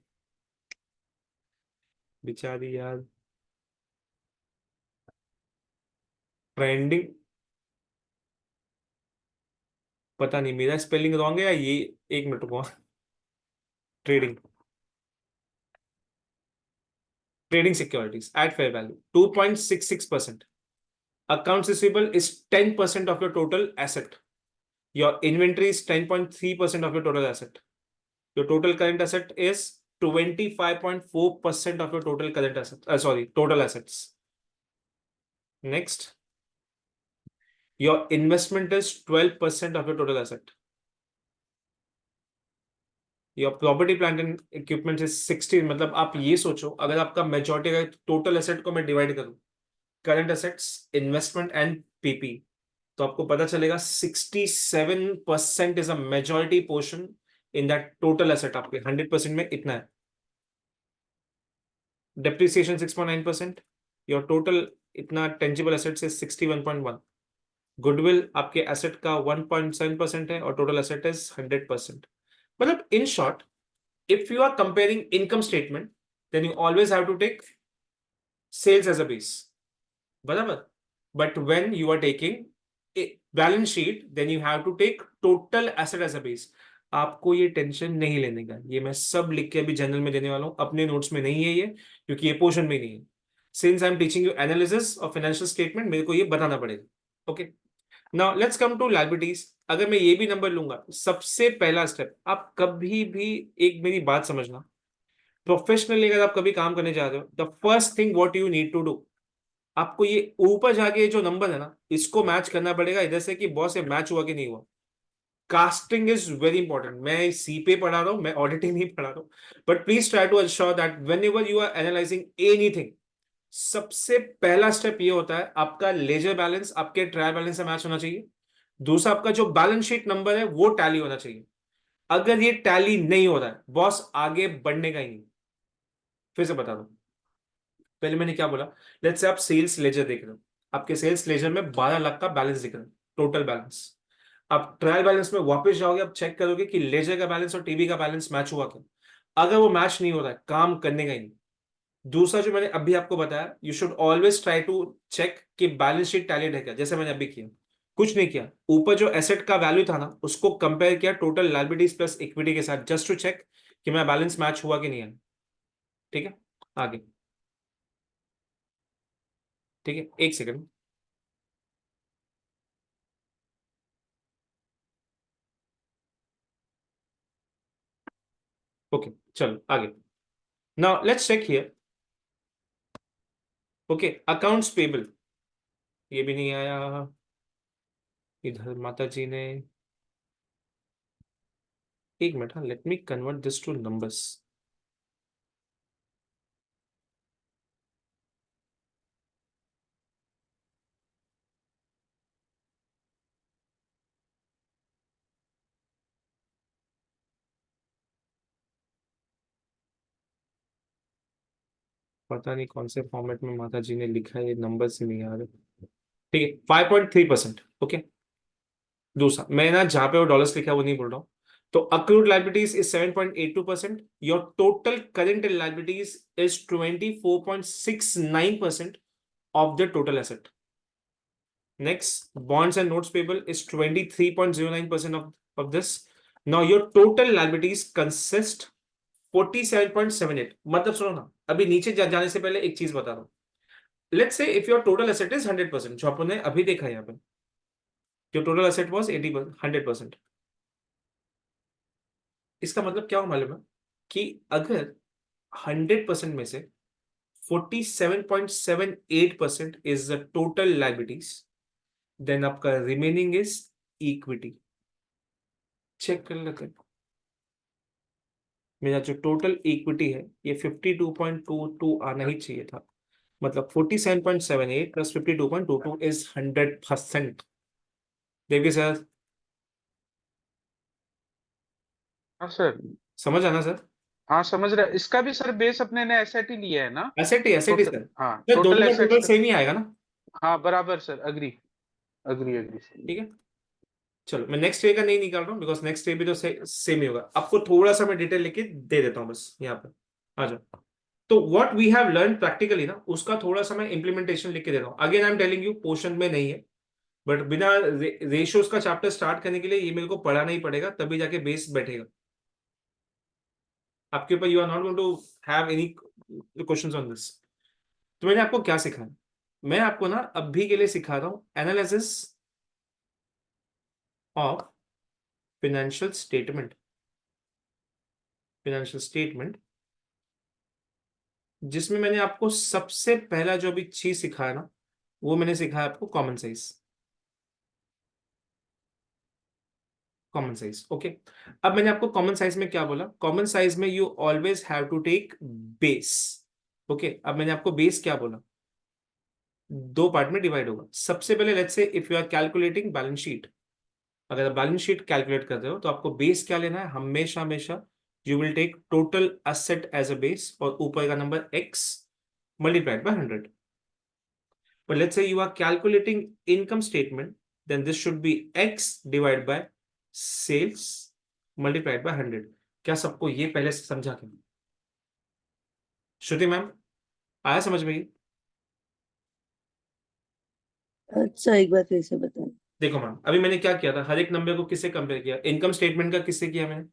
बेचारी यार, ट्रेंडिंग पता नहीं मेरा स्पेलिंग रॉन्ग है या ये, एक मिनट को, trading securities at fair value 2.66%। Accounts receivable is 10% of your total asset. Your inventory is 10.3% of your total asset. Your total current asset is 25.4% of your total current asset. Total assets. Next, your investment is 12% of your total asset. Your property plant and equipment is 60। मतलब आप ये सोचो, अगर आपका majority का total asset को मैं divide करूं, current assets, investment and PP, तो आपको पता चलेगा 67% is a majority portion in that total asset. आपके 100% में इतना है। डेप्रिसिएशन 6.9%, योर टोटल इतना टेंजिबल एसेट्स इज 61.1। गुडविल आपके एसेट का 1.7% है और टोटल एसेट इज 100%। मतलब in short, if you are comparing income statement, then you always have to take sales as a base, barabar? But when you are taking a balance sheet, then you have to take total asset as a base. आपको ये tension नहीं लेने का, ये मैं सब लिख के अभी जनरल में देने वाला हूँ, अपने नोट्स में नहीं है ये, क्योंकि ये पोर्शन में नहीं है। Since I am teaching you analysis of financial statement, मेरे को ये बताना पड़ेगा। Okay, now let's come to liabilities. अगर मैं ये भी नंबर लूंगा, सबसे पहला स्टेप, आप कभी भी एक मेरी बात समझना, प्रोफेशनली अगर आप कभी काम करने जा रहे हो, the first thing what you need to do, आपको ये ऊपर जाके जो नंबर है ना, इसको मैच करना पड़ेगा इधर से कि बॉस ये मैच हुआ कि नहीं हुआ। Casting is very important. मैं सी पे पढ़ा रहा हूँ, मैं ऑडिटिंग नहीं पढ़ा रहा हूँ, but please try to ensure that whenever you are analysing anything, सबसे पहला स्टेप ये होता है आपका लेजर बैलेंस आपके ट्रायल बैलेंस से मैच होना चाहिए। दूसरा, आपका जो बैलेंस शीट नंबर है वो टैली होना चाहिए। अगर ये टैली नहीं हो रहा है, बॉस आगे बढ़ने का ही नहीं। फिर से बता दो, पहले मैंने क्या बोला, लेट्स से आप सेल्स लेजर देख रहे हो, आपके सेल्स लेजर में 12 लाख का बैलेंस दिख रहा है, टोटल बैलेंस। आप ट्रायल बैलेंस में वापस जाओगे, आप चेक करोगे कि लेजर का बैलेंस और टीबी का बैलेंस मैच हुआ क्या। अगर वो मैच नहीं हो रहा है, काम करने का ही नहीं। दूसरा जो मैंने अभी आपको बताया, you should always try to check कि बैलेंस शीट टैलीड है क्या, जैसे मैंने अभी किया। कुछ नहीं किया, ऊपर जो एसेट का वैल्यू था ना, उसको कंपेयर किया टोटल लायबिलिटीज प्लस इक्विटी के साथ, जस्ट टू चेक कि मेरा बैलेंस मैच हुआ कि नहीं है। ठीक है, आगे। ठीक है, एक सेकंड। ओके, चलो आगे। Now let's check here. Okay, accounts payable, ये भी नहीं आया। इधर माता जी ने, एक मिनट, हाँ, let me convert this two numbers. पता नहीं कौन से फॉर्मेट में माता जी ने लिखा है, ये नंबर से नहीं आ रहे। ठीक है, 5.3%। ओके, दूसरा मैं ना जहां पे वो डॉलर्स लिखा है वो नहीं बोल रहा हूँ। तो accrued liabilities is 7.82%। Your total current liabilities is 24.69% of the total asset. Next, bonds and notes payable is 23.09% of this. Now your total liabilities consist 47.78। मतलब सुनो ना, अभी नीचे जाने से पहले एक चीज बता रहा हूं। Let's say if your total asset is 100%, जो आपने अभी देखा यहाँ पे, your total asset was 100%। इसका मतलब क्या हो मालूम है, कि अगर 100% में से 47.78% is the total liabilities, then आपका रिमेनिंग इज इक्विटी। चेक कर लेते, मेरा जो टोटल इक्विटी है ये 52.22 आना ही चाहिए था। मतलब 47.78 प्लस 52.22 इज 100%। देखिए सर, हाँ सर। समझ आना सर? हाँ समझ रहा, इसका भी सर बेस अपने ने एसेट ही लिया है ना? एसेट ही टोटल, सर। हाँ तो टोटल दोनों का एसेट्स टोटल का। सेम ही आएगा ना। हाँ बराबर sir, agree agree agree sir. ठीक है, चलो मैं नेक्स्ट ईयर का नहीं निकाल रहा हूँ, बिकॉज नेक्स्ट ईयर भी तो सेम ही होगा। आपको थोड़ा सा मैं डिटेल लेके दे देता हूँ बस यहाँ पर, आ जाओ। तो what we have learn practically ना, उसका थोड़ा सा मैं इंप्लीमेंटेशन लिख के दे रहा हूँ। Again I am telling you, portion में नहीं है, बट बिना रेशियोज का चैप्टर स्टार्ट करने के लिए ये मेरे को पढ़ाना ही पड़ेगा, तभी जाके बेस बैठेगा आपके ऊपर। You are not going to have any questions on this. तो मैंने आपको क्या सिखाया, मैं आपको ना अभी के लिए सिखा रहा हूँ analysis of financial statement. Financial statement जिसमें मैंने आपको सबसे पहला जो भी चीज सिखाया ना, वो मैंने सिखाया आपको common size. Common size, okay. अब मैंने आपको कॉमन साइज में क्या बोला, कॉमन साइज में you always have to take base. Okay, अब मैंने आपको बेस क्या बोला, दो पार्ट में डिवाइड होगा। सबसे पहले let's say if you are calculating balance sheet, अगर बैलेंस शीट कैलकुलेट कर रहे हो तो आपको बेस क्या लेना है, हमेशा हमेशा you will take total asset as a base, और ऊपर का number x multiplied by 100। But let's say you are calculating income statement, then this should be x divided by sales multiplied by 100। क्या सबको ये पहले से समझा क्या? श्रुति मैम, आया समझ में ये? अच्छा, एक बार फिर से बताएं। देखो मैम, अभी मैंने क्या किया था, हर एक नंबर को किससे कंपेयर किया, इनकम स्टेटमेंट का किससे किया मैंने,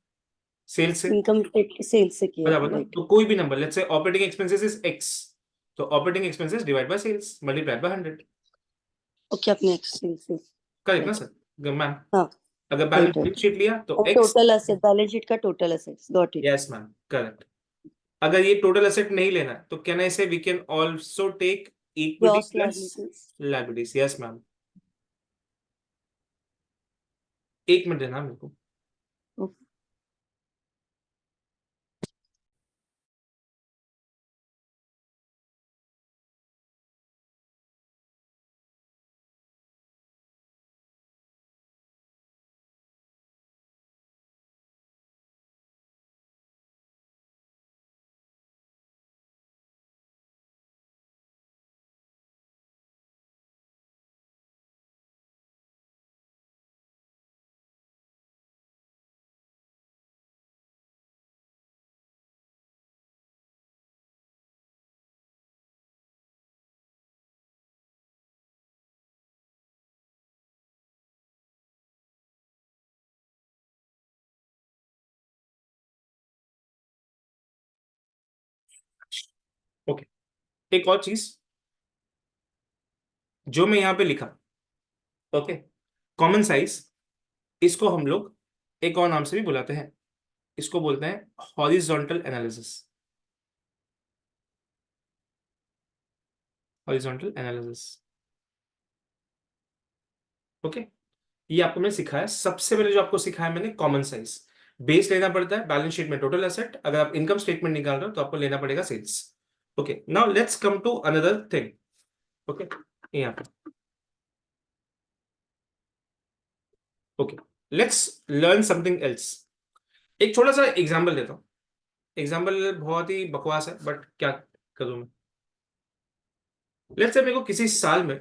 सेल्स से, इनकम सेल्स से किया बराबर था, ना। राइट? तो कोई भी number, let's say operating expenses is x, तो operating expenses divide by sales multiplied by 100। Okay, अपने एक्सेल से। करेक्ट ना राइट। Sir ma'am? हाँ, अगर राइट बैलेंस राइट। शीट लिया तो और x, total asset, balance sheet का total assets, got it. Yes ma'am, correct. अगर ये टोटल एसेट नहीं लेना है तो can I say we can also take equity gross plus liabilities. Liabilities. Yes ma'am, एक मिनट देना मेरे को। ओके, एक और चीज जो मैं यहाँ पे लिखा, ओके, कॉमन साइज, इसको हम लोग एक और नाम से भी बुलाते हैं, इसको बोलते हैं horizontal analysis. Horizontal analysis, okay. ये आपको मैंने सिखाया, सबसे पहले जो आपको सिखाया मैंने कॉमन साइज। बेस लेना पड़ता है बैलेंस शीट में टोटल एसेट, अगर आप इनकम स्टेटमेंट निकाल रहे हो तो आपको लेना पड़ेगा sales. Okay, now let's come to another thing. Okay, यहाँ पे, okay, let's learn something else. एक छोटा सा एग्जांपल देता हूँ, एग्जांपल बहुत ही बकवास है बट क्या करूँ मैं। लेट्स से मेरे को किसी साल में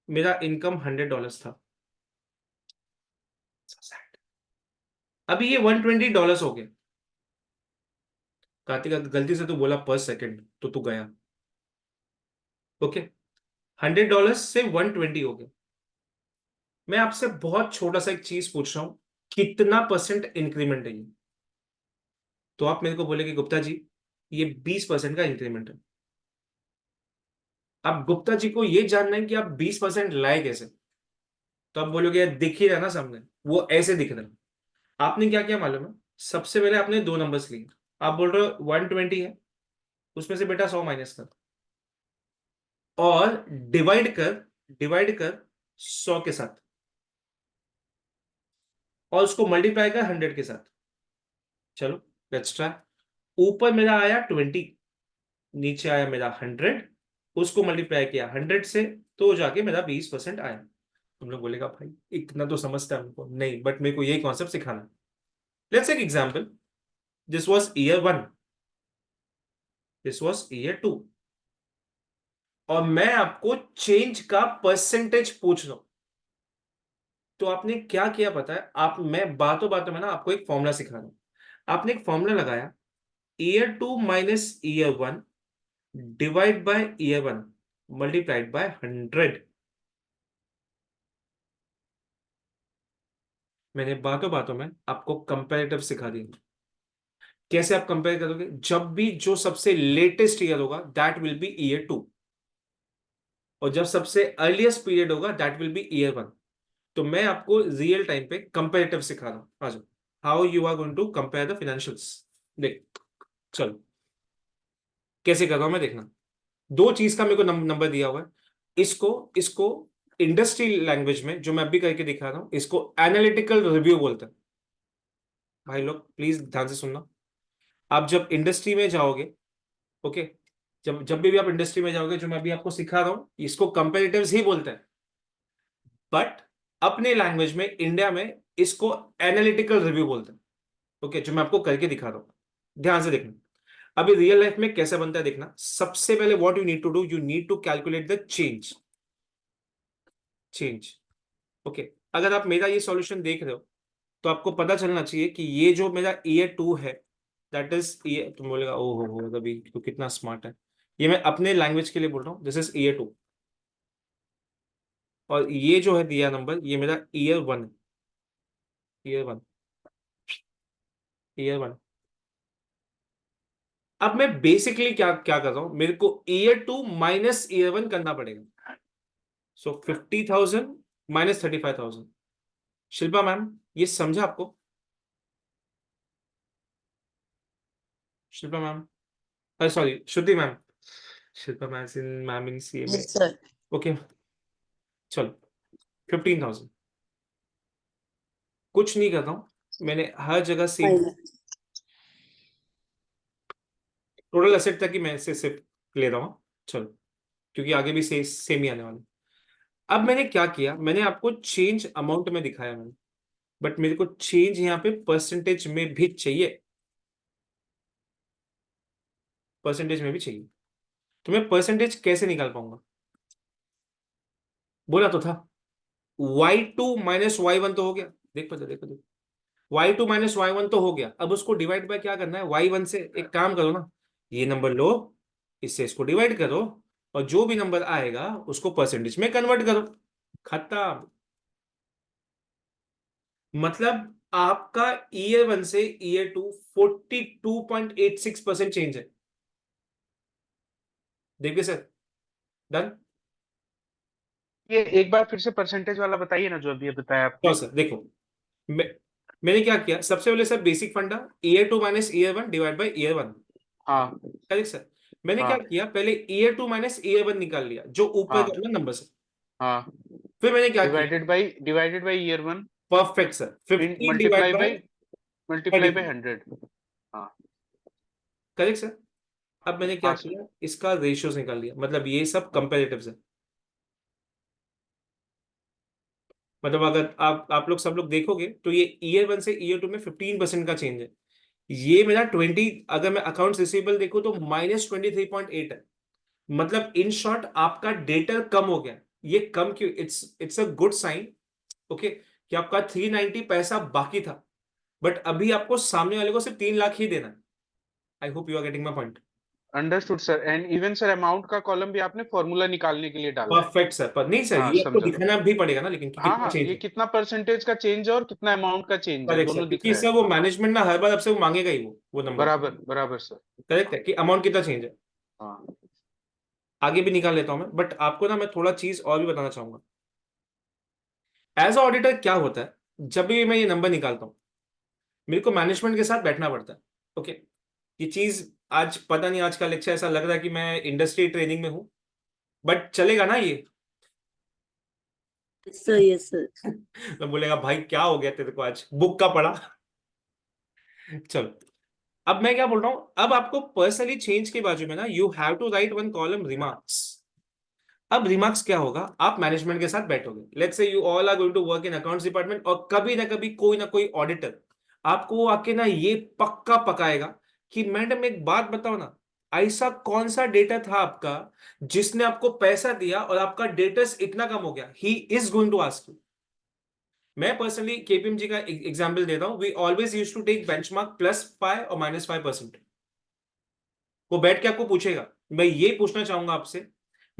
मेरा इनकम $100 था, अभी ये $120 हो गया। कार्तिक गलती से तू बोला पर सेकंड तो तू गया, ओके। $100 से 120 हो गया। मैं आपसे बहुत छोटा सा एक चीज पूछ रहा हूं, कितना परसेंट इंक्रीमेंट है ये? तो आप मेरे को बोले कि गुप्ता जी ये 20% का इंक्रीमेंट है। अब गुप्ता जी को ये जानना है कि आप 20% लाए कैसे, तो आप बोलोगे यार दिख ही रहा ना सामने, वो ऐसे दिख रहा है। आपने क्या किया मालूम है, सबसे पहले आपने दो नंबर्स लिए, आप बोल रहे हो 120 है, उसमें से बेटा 100 माइनस कर और डिवाइड कर 100 के साथ, और उसको मल्टीप्लाई कर 100 के साथ। चलो लेट्स ट्राई। ऊपर मेरा आया 20, नीचे आया मेरा 100, उसको मल्टीप्लाई किया 100 से, तो जाके मेरा 20% आया। तुम लोग बोलेगा भाई इतना तो समझता है हमको नहीं, बट मेरे को यही कॉन्सेप्ट सिखाना है। Let's take example, this was year 1, this was year 2, और मैं आपको चेंज का परसेंटेज पूछ रहा हूं। तो आपने क्या किया पता है? मैं बातों बातों में ना आपको एक फॉर्मूला सिखा रहा हूं। आपने एक फॉर्मूला लगाया, year 2 minus year 1 divide by year 1 multiplied by 100। मैंने बातों बातों में आपको कंपैरेटिव सिखा दिया। कैसे आप कंपेयर करोगे? जब भी जो सबसे लेटेस्ट ईयर होगा दैट विल बी ईयर 2, और जब सबसे अर्लीस्ट पीरियड होगा दैट विल बी ईयर 1। तो मैं आपको रियल टाइम पे कंपेरेटिव सिखा रहा हूं। आ जाओ, how you are going to compare the financials. देख, चलो कैसे कर रहा हूं मैं, देखना। दो चीज का मेरे को नंबर दिया हुआ है। इसको इसको इंडस्ट्री लैंग्वेज में जो मैं अभी करके दिखा रहा हूं, इसको एनालिटिकल रिव्यू बोलते हैं। भाई लोग प्लीज ध्यान से सुनना। आप जब इंडस्ट्री में जाओगे, ओके, जब जब भी आप इंडस्ट्री में जाओगे, जो मैं अभी आपको सिखा रहा हूं इसको कंपेरेटिव्स ही बोलते हैं, बट अपने लैंग्वेज में इंडिया में इसको एनालिटिकल रिव्यू बोलते हैं। ओके, जो मैं आपको करके दिखा रहा हूं, ध्यान से देखना। अभी रियल लाइफ में कैसे बनता है देखना। सबसे पहले what you need to do, you need to calculate the change. Change, okay. अगर आप मेरा ये सॉल्यूशन देख रहे हो तो आपको पता चलना चाहिए कि ये जो मेरा ईयर 2 है दैट इज ईयर, तुम बोलेगा ओ हो अभी तो कितना स्मार्ट है। ये मैं अपने लैंग्वेज के लिए बोल रहा हूँ, दिस इज ईयर 2, और ये जो है दिया नंबर, ये मेरा ईयर 1 है। Year 1, year 1। अब मैं बेसिकली क्या क्या कर रहा हूं, मेरे को ईयर 2 माइनस ईयर 1 करना पड़ेगा। सो 50,000 माइनस 35,000। शिल्पा मैम, ये समझा आपको? शिल्पा मैम, अरे sorry, Shruti ma'am. Shilpa ma'am in ma'am in C में, यस सर। ओके। चलो 15,000, कुछ नहीं कर रहा हूं, मैंने हर जगह सेम माइनस। टोटल एसेट तक ही मैं से सिर्फ ले रहा हूं। चलो, क्योंकि आगे भी सेम ही आने वाला। अब मैंने क्या किया, मैंने आपको चेंज अमाउंट में दिखाया मैंने, बट मेरे को चेंज यहाँ पे परसेंटेज में भी चाहिए। परसेंटेज में भी चाहिए, तो मैं परसेंटेज कैसे निकाल पाऊंगा? बोला तो था y2 माइनस y1 तो हो गया। देखो देखो देखो, y2 माइनस y1 तो हो गया। अब उसको डिवाइड बाय क्या करना है? y1 से। एक काम करो ना, ये नंबर लो, इससे इसको डिवाइड करो, और जो भी नंबर आएगा उसको परसेंटेज में कन्वर्ट करो। खत्म। मतलब आपका ईयर 1 से ईयर 2 42.86% चेंज है। देखिए सर, डन। ये एक बार फिर से परसेंटेज वाला बताइए ना, जो अभी बताया आपने। तो सर देखो, मैंने क्या किया, सबसे पहले सर बेसिक फंडा, year 2 minus year 1 divide by year 1। हाँ करेक्ट सर। मैंने क्या हाँ किया, पहले ईयर 2 माइनस ईयर 1 निकाल लिया, जो ऊपर हाँ का नंबर से। हाँ। फिर मैंने क्या किया, divided by year 1 perfect sir, 15 divide multiply by by multiply by 35। 100। हाँ करेक्ट सर। अब मैंने क्या हाँ सर। किया, इसका रेशियोज निकाल लिया, मतलब ये सब कंपेरेटिव्स है। मतलब अगर आप लोग सब लोग देखोगे तो ये ईयर 1 से ईयर 2 में 15% का चेंज है। ये मेरा 20, अगर मैं अकाउंट्स रिसीवेबल देखूं तो माइनस 23.8 है। मतलब इन शॉर्ट आपका डेटर कम हो गया। ये कम क्यों? It's a good sign, okay, कि आपका 390 पैसा बाकी था, बट अभी आपको सामने वाले को सिर्फ 3 लाख ही देना है। I hope you are getting my point. Understood sir. And even sir amount का कॉलम भी आपने फॉर्मूला निकालने के लिए डाला है। परफेक्ट सर, पर नहीं सर, हाँ ये आपको समझा। दिखाना भी पड़ेगा ना, लेकिन कि हाँ कितना हाँ, चेंज ये है। कितना परसेंटेज का चेंज है और कितना अमाउंट का चेंज है, करेक्ट सर, दोनों दिख क्योंकि रहा इससे है। वो मैनेजमेंट ना हर बार आपसे वो मांगेगा ही, वो नंबर। बराबर बराबर सर। करेक्ट है कि अमाउंट कितना चेंज है। हाँ आगे भी निकाल लेता हूं मैं, बट आपको ना मैं थोड़ा चीज और भी बताना चाहूंगा। एज अ ऑडिटर क्या होता है, जब भी मैं ये नंबर निकालता हूँ मेरे को मैनेजमेंट के साथ बैठना पड़ता है। ओके, ये चीज आज पता नहीं, आज का लेक्चर ऐसा लग रहा है कि मैं इंडस्ट्री ट्रेनिंग में हूं, बट चलेगा ना ये? Yes sir, yes sir. तो बोलेगा भाई क्या हो गया तेरे को, आज बुक का पढ़ा। चलो, अब मैं क्या बोल रहा हूं, अब आपको पर्सनली चेंज के बाजू में ना you have to write one column remarks. अब रिमार्क्स क्या होगा, आप मैनेजमेंट के साथ बैठोगे, let's say you all are going to work in accounts department, और कभी ना कभी कोई ना कोई ऑडिटर आपको वो आके ना ये पक्का पकाएगा कि मैडम एक बात बताओ ना, ऐसा कौन सा डेटा था आपका जिसने आपको पैसा दिया और आपका डेटस इतना कम हो गया, he is going to ask you. मैं पर्सनली केपीएमजी का एग्जांपल देता हूं, we always use to take benchmark +5 और -5%। वो बैठ के आपको पूछेगा। मैं ये पूछना चाहूंगा आपसे,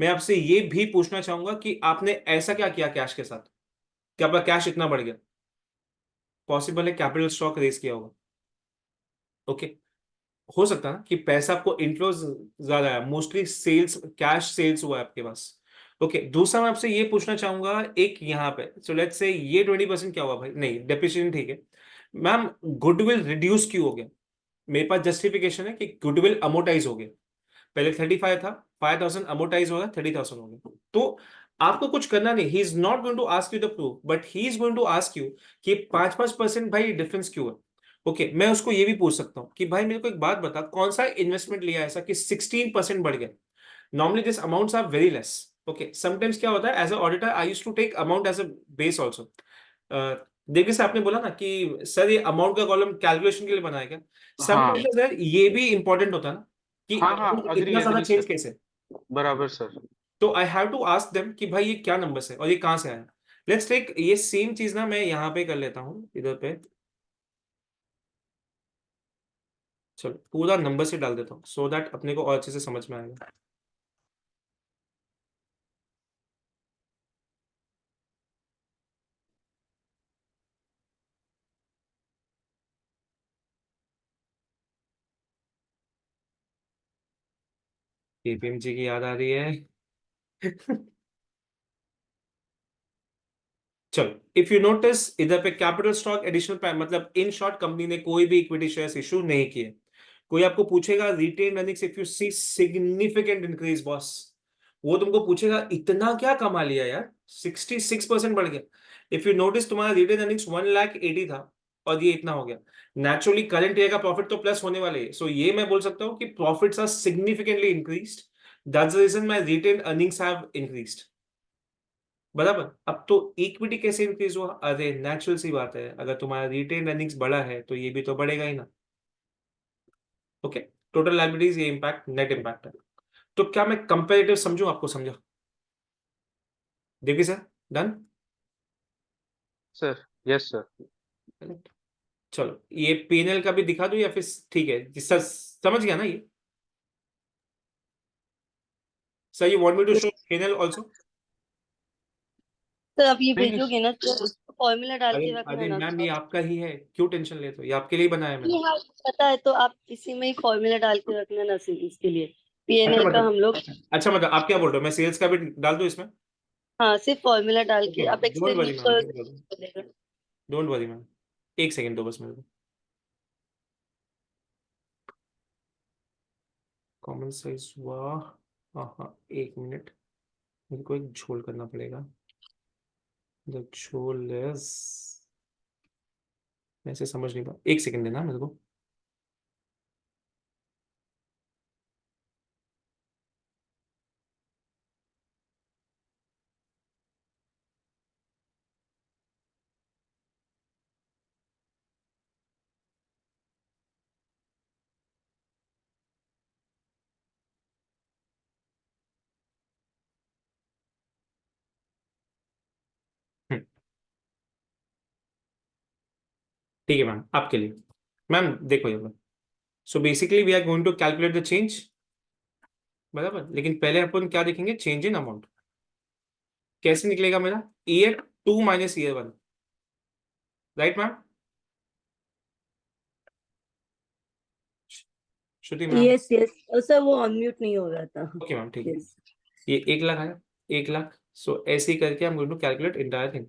मैं आपसे ये भी पूछना चाहूंगा कि आपने ऐसा क्या किया कैश के साथ कि आपका कैश इतना बढ़ गया। पॉसिबल है कैपिटल स्टॉक रेज किया होगा, ओके। हो सकता है ना कि पैसा आपको इनफ्लो ज्यादा है, मोस्टली सेल्स, कैश सेल्स हुआ है आपके पास, ओके। दूसरा मैं आपसे ये पूछना चाहूंगा एक यहाँ पे, सो लेट्स से ये 20% क्या हुआ भाई, नहीं डेप्रिसिएशन ठीक है मैम, गुडविल रिड्यूस क्यों हो गया? मेरे पास जस्टिफिकेशन है कि गुडविल अमोटाइज हो गया। पहले 35 था, 5,000 अमोटाइज होगा, 30,000 हो गया। तो आपको कुछ करना नहीं, he is not going to ask you the proof, but he is going to ask you कि 5% भाई डिफरेंस क्यों है, ओके। मैं उसको ये भी पूछ सकता हूँ कि भाई मेरे को एक बात बता, कौन सा इन्वेस्टमेंट लिया ऐसा कि 16% बढ़ गया? Normally this amounts are very less, okay. Sometimes क्या होता है, as a auditor I used to take amount as a base also. देखिए सर, आपने बोला ना कि सर ये अमाउंट का कॉलम कैलकुलेशन के लिए बनाया गया, हाँ समटाइम्स सर ये भी इंपॉर्टेंट होता है ना कि हाँ हाँ, amount अग्री इतना ज्यादा अग्री चेंज सर, कैसे। बराबर सर। तो I have to ask them कि भाई ये क्या नंबर है और ये कहां से आया। लेट्स टेक ये सेम चीज ना, मैं यहाँ पे कर लेता हूँ इधर पे, चलो पूरा नंबर से डाल देता हूँ सो दैट अपने को और अच्छे से समझ में आएगा। केपीएमजी की याद आ रही है। चलो, इफ यू नोटिस इधर पे कैपिटल स्टॉक एडिशनल, मतलब इन शॉर्ट कंपनी ने कोई भी इक्विटी शेयर्स इशू नहीं किए। कोई आपको पूछेगा retain earnings if you see significant increase boss, वो तुमको पूछेगा इतना क्या कमा लिया यार, 66% बढ़ गया। इफ यू नोटिस तुम्हारा रिटेन अर्निंग्स 1,80,000 था और ये इतना हो गया। नेचुरली करंट ईयर का प्रॉफिट तो प्लस होने वाले है, सो ये मैं बोल सकता हूँ कि profits are significantly increased, that's the reason my retain earnings have increased. बराबर। अब तो इक्विटी कैसे इंक्रीज हुआ? अरे नेचुरल सी बात है, अगर तुम्हारा रिटेन अर्निंग्स बढ़ा है तो ये भी तो बढ़ेगा ही ना, ओके। टोटल लायबिलिटीज ये इम्पैक्ट नेट इम्पैक्ट है। तो क्या मैं कंपेरेटिव समझूं, आपको समझा? देखिए sir, done. Sir yes sir. चलो ये पीएनएल का भी दिखा दूं या फिर ठीक है जिसका समझ गया ना ये? Sir you want me to show P&L also? Sir आप ये नहीं नहीं भेजोगे ना तो फॉर्मूला डाल अरे के रखना अरे ना। मैम ये आपका ही है, क्यों टेंशन लेते हो, ये आपके लिए बनाया है मैंने। ये हाँ पता है, तो आप इसी में ही फॉर्मूला डाल के रखना ना सिर्फ इसके लिए। अच्छा पीएनएल का हम मतलब, लोग, अच्छा मतलब आप क्या बोल रहे हो, मैं सेल्स का भी डाल दूं इसमें? हाँ सिर्फ फॉर्मूला डाल ओके के मैम, आप don't Excel worry use ma'am, करोगे। डोंट वरी मैम, एक सेकंड दो बस मेरे को। कॉमन साइज हुआ, हाँ हाँ, 1 मिनट, मेरे को एक झोल करना पड़ेगा। द झोल इज, मैं इसे समझ नहीं पा, एक सेकंड देना मेरे को। हम्म, ठीक है मैम, आपके लिए। मैम देखो ये, so basically we are going to calculate the change, बराबर। लेकिन पहले अपन क्या देखेंगे, चेंज इन अमाउंट कैसे निकलेगा मेरा, year 2 minus year 1, right ma'am? Shruti ma'am, yes yes, sir वो अनम्यूट नहीं हो रहा था। ओके मैम ठीक है। यस ये 1 लाख आया, 1 लाख, सो ऐसे ही करके I am going to calculate entire thing.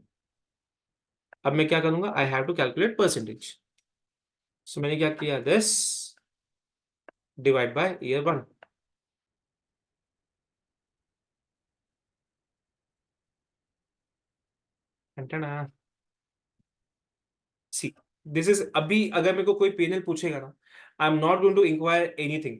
अब मैं क्या करूंगा, I have to calculate percentage, so मैंने क्या किया, this divide by year 1। See, this is, अभी अगर मेरे को कोई पीएनएल पूछेगा ना, I am not going to inquire anything.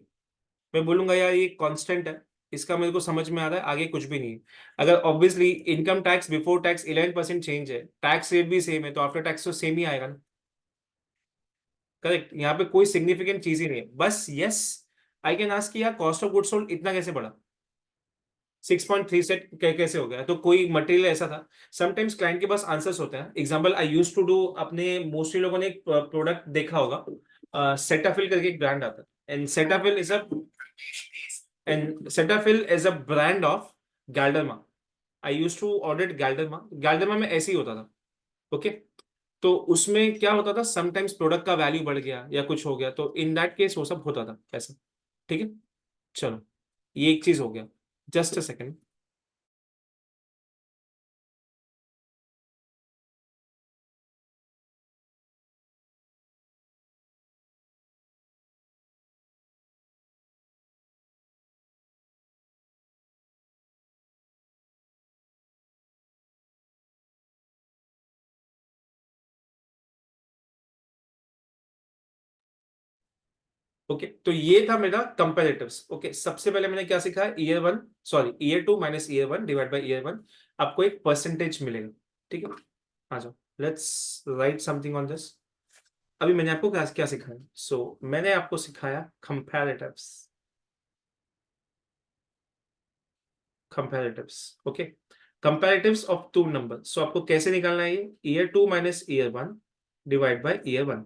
मैं बोलूंगा यार ये कांस्टेंट है, इसका मेरे को समझ में आ रहा है, आगे कुछ भी नहीं है। अगर obviously income tax before tax 11% change है, टैक्स रेट भी सेम है, तो आफ्टर टैक्स तो सेम ही आएगा ना। करेक्ट, यहाँ पे कोई सिग्निफिकेंट चीज ही नहीं है, बस यस आई कैन आस्क कि यार कॉस्ट ऑफ गुड्स सोल्ड इतना कैसे बढ़ा, 6.3 सेट कैसे हो गया, तो कोई मटेरियल ऐसा था। समटाइम्स क्लाइंट के पास आंसर्स होते हैं। Example I used to do, अपने मोस्टली लोगों ने एक प्रोडक्ट देखा होगा, सेटाफिल करके एक ब्रांड आता है, and Cetaphil is a brand of Galderma. I used to order Galderma में ऐसे ही होता था। ओके, तो उसमें क्या होता था, समटाइम्स प्रोडक्ट का वैल्यू बढ़ गया या कुछ हो गया, तो इन दैट केस वो सब होता था ऐसा। ठीक है, चलो ये एक चीज हो गया। Just a second. ओके, तो ये था मेरा कंपेरेटिव्स। ओके, सबसे पहले मैंने क्या सीखा, year 2 minus year 1 divide by year 1, आपको एक परसेंटेज मिलेगा। ठीक है, आ जाओ, let's write something on this. अभी मैंने आपको क्या क्या सिखाया, मैंने आपको सिखाया comparatives. Okay, comparatives of two number. आपको कैसे निकालना है, ये year 2 minus year 1 divide by year 1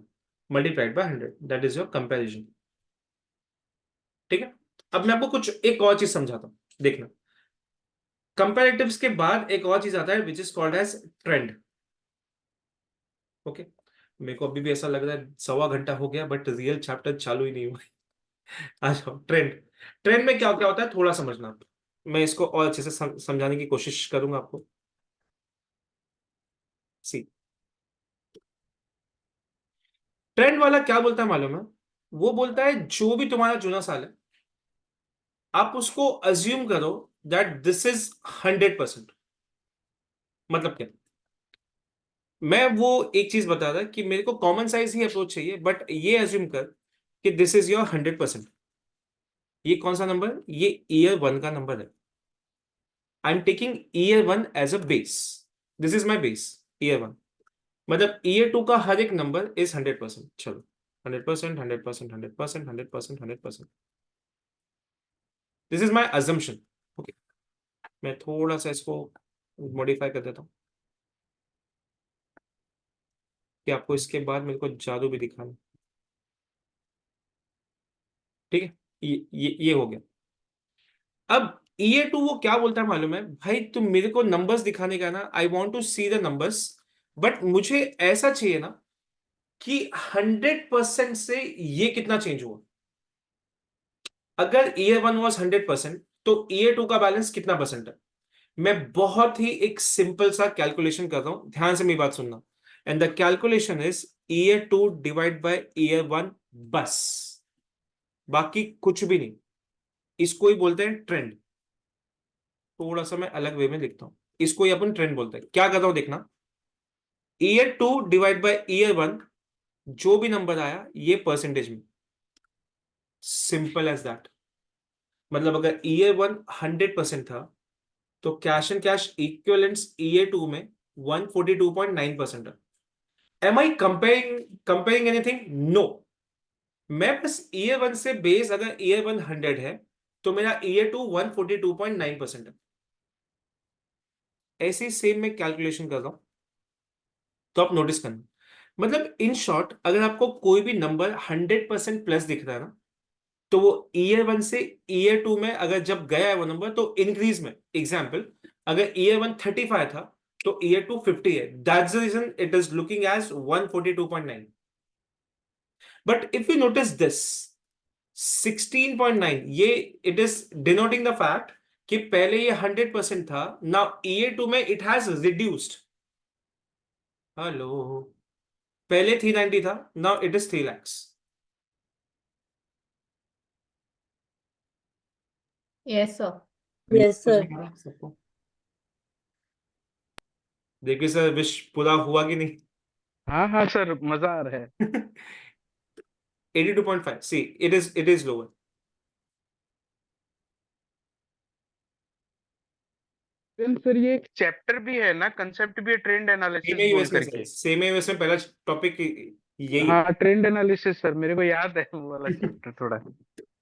multiplied by 100, that is your comparison. ठीक है, अब मैं आपको कुछ एक और चीज समझाता हूं, देखना। कंपैरेटिव्स के बाद एक और चीज आता है which is called as trend. Okay, मेरे को अभी भी ऐसा लग रहा है 1.25 घंटा हो गया, बट रियल चैप्टर चालू ही नहीं हुआ। आ जाओ, ट्रेंड। ट्रेंड में क्या क्या होता है थोड़ा समझना आप। मैं इसको और अच्छे से समझाने की कोशिश करूंगा आपको। सी, ट्रेंड वाला क्या बोलता है मालूम है, वो बोलता है जो भी तुम्हारा चुना साल है, आप उसको अज्यूम करो दैट दिस इज 100%। मतलब क्या, मैं वो एक चीज बता रहा कि मेरे को कॉमन साइज ही अप्रोच चाहिए, बट ये अज्यूम कर कि दिस इज योर 100%। ये कौन सा नंबर, ये ईयर 1 का नंबर है। I am taking year 1 as a base, this is my base year 1। मतलब ईयर 2 का हर एक नंबर इज 100%। चलो, 100%, 100%, 100%, 100%, 100%, this is my assumption. Okay, मैं थोड़ा सा इसको मॉडिफाई कर देता हूँ कि आपको इसके बाद मेरे को जादू भी दिखाना। ठीक है, ये हो गया। अब ईयर 2 वो क्या बोलता है मालूम है, भाई तुम मेरे को नंबर्स दिखाने का ना, I want to see the numbers, but मुझे ऐसा चाहिए ना कि 100% से ये कितना चेंज हुआ। अगर ईयर 1 वॉज 100%, तो ईयर 2 का बैलेंस कितना परसेंट है। मैं बहुत ही एक सिंपल सा कैलकुलेशन कर रहा हूं, ध्यान से मेरी बात सुनना। And the calculation is year 2 divide by year 1, बस, बाकी कुछ भी नहीं। इसको ही बोलते हैं ट्रेंड। थोड़ा सा मैं अलग वे में लिखता हूं, इसको ही अपन ट्रेंड बोलते हैं। क्या कर रहा हूं देखना, ईयर 2 डिवाइड बाय ईयर 1, जो भी नंबर आया ये परसेंटेज में, सिंपल एज दैट। मतलब अगर ईयर 1 100% था, तो cash and cash equivalents year 2 में 142.9% है। एम आई कंपेयरिंग एनीथिंग, नो। मैं बस ईयर 1 से बेस, अगर ईयर 1 100 है, तो मेरा ईयर 2 142.9% है। ऐसे ही सेम मैं कैलकुलेशन कर रहा हूं, तो आप नोटिस करना। मतलब इन शॉर्ट, अगर आपको कोई भी नंबर 100% प्लस दिख रहा है ना, तो वो ईयर 1 से ईयर 2 में अगर जब गया है वो नंबर, तो इंक्रीज में। एग्जाम्पल, अगर ईयर 1 35 था, तो ईयर 2 50 है, that's the reason it is looking as 142.9। But if you notice this 16.9, ये it is denoting the fact कि पहले ये 100% था, नाउ ईयर 2 में इट हैज रिड्यूस्ड। हेलो, पहले 390 था, now it is 3 lakhs। Yes sir. Yes sir. सबको देखिए सर, विश पूरा हुआ कि नहीं। हाँ हाँ सर, मजा आ रहा है। 82.5, see it is lower। फिर ये एक चैप्टर भी है ना, कंसेप्ट भी है, ट्रेंड एनालिसिस बोल करके। सेम है, उसमें पहला टॉपिक यही हाँ, ट्रेंड एनालिसिस सर, मेरे को याद है वो वाला चैप्टर थोड़ा।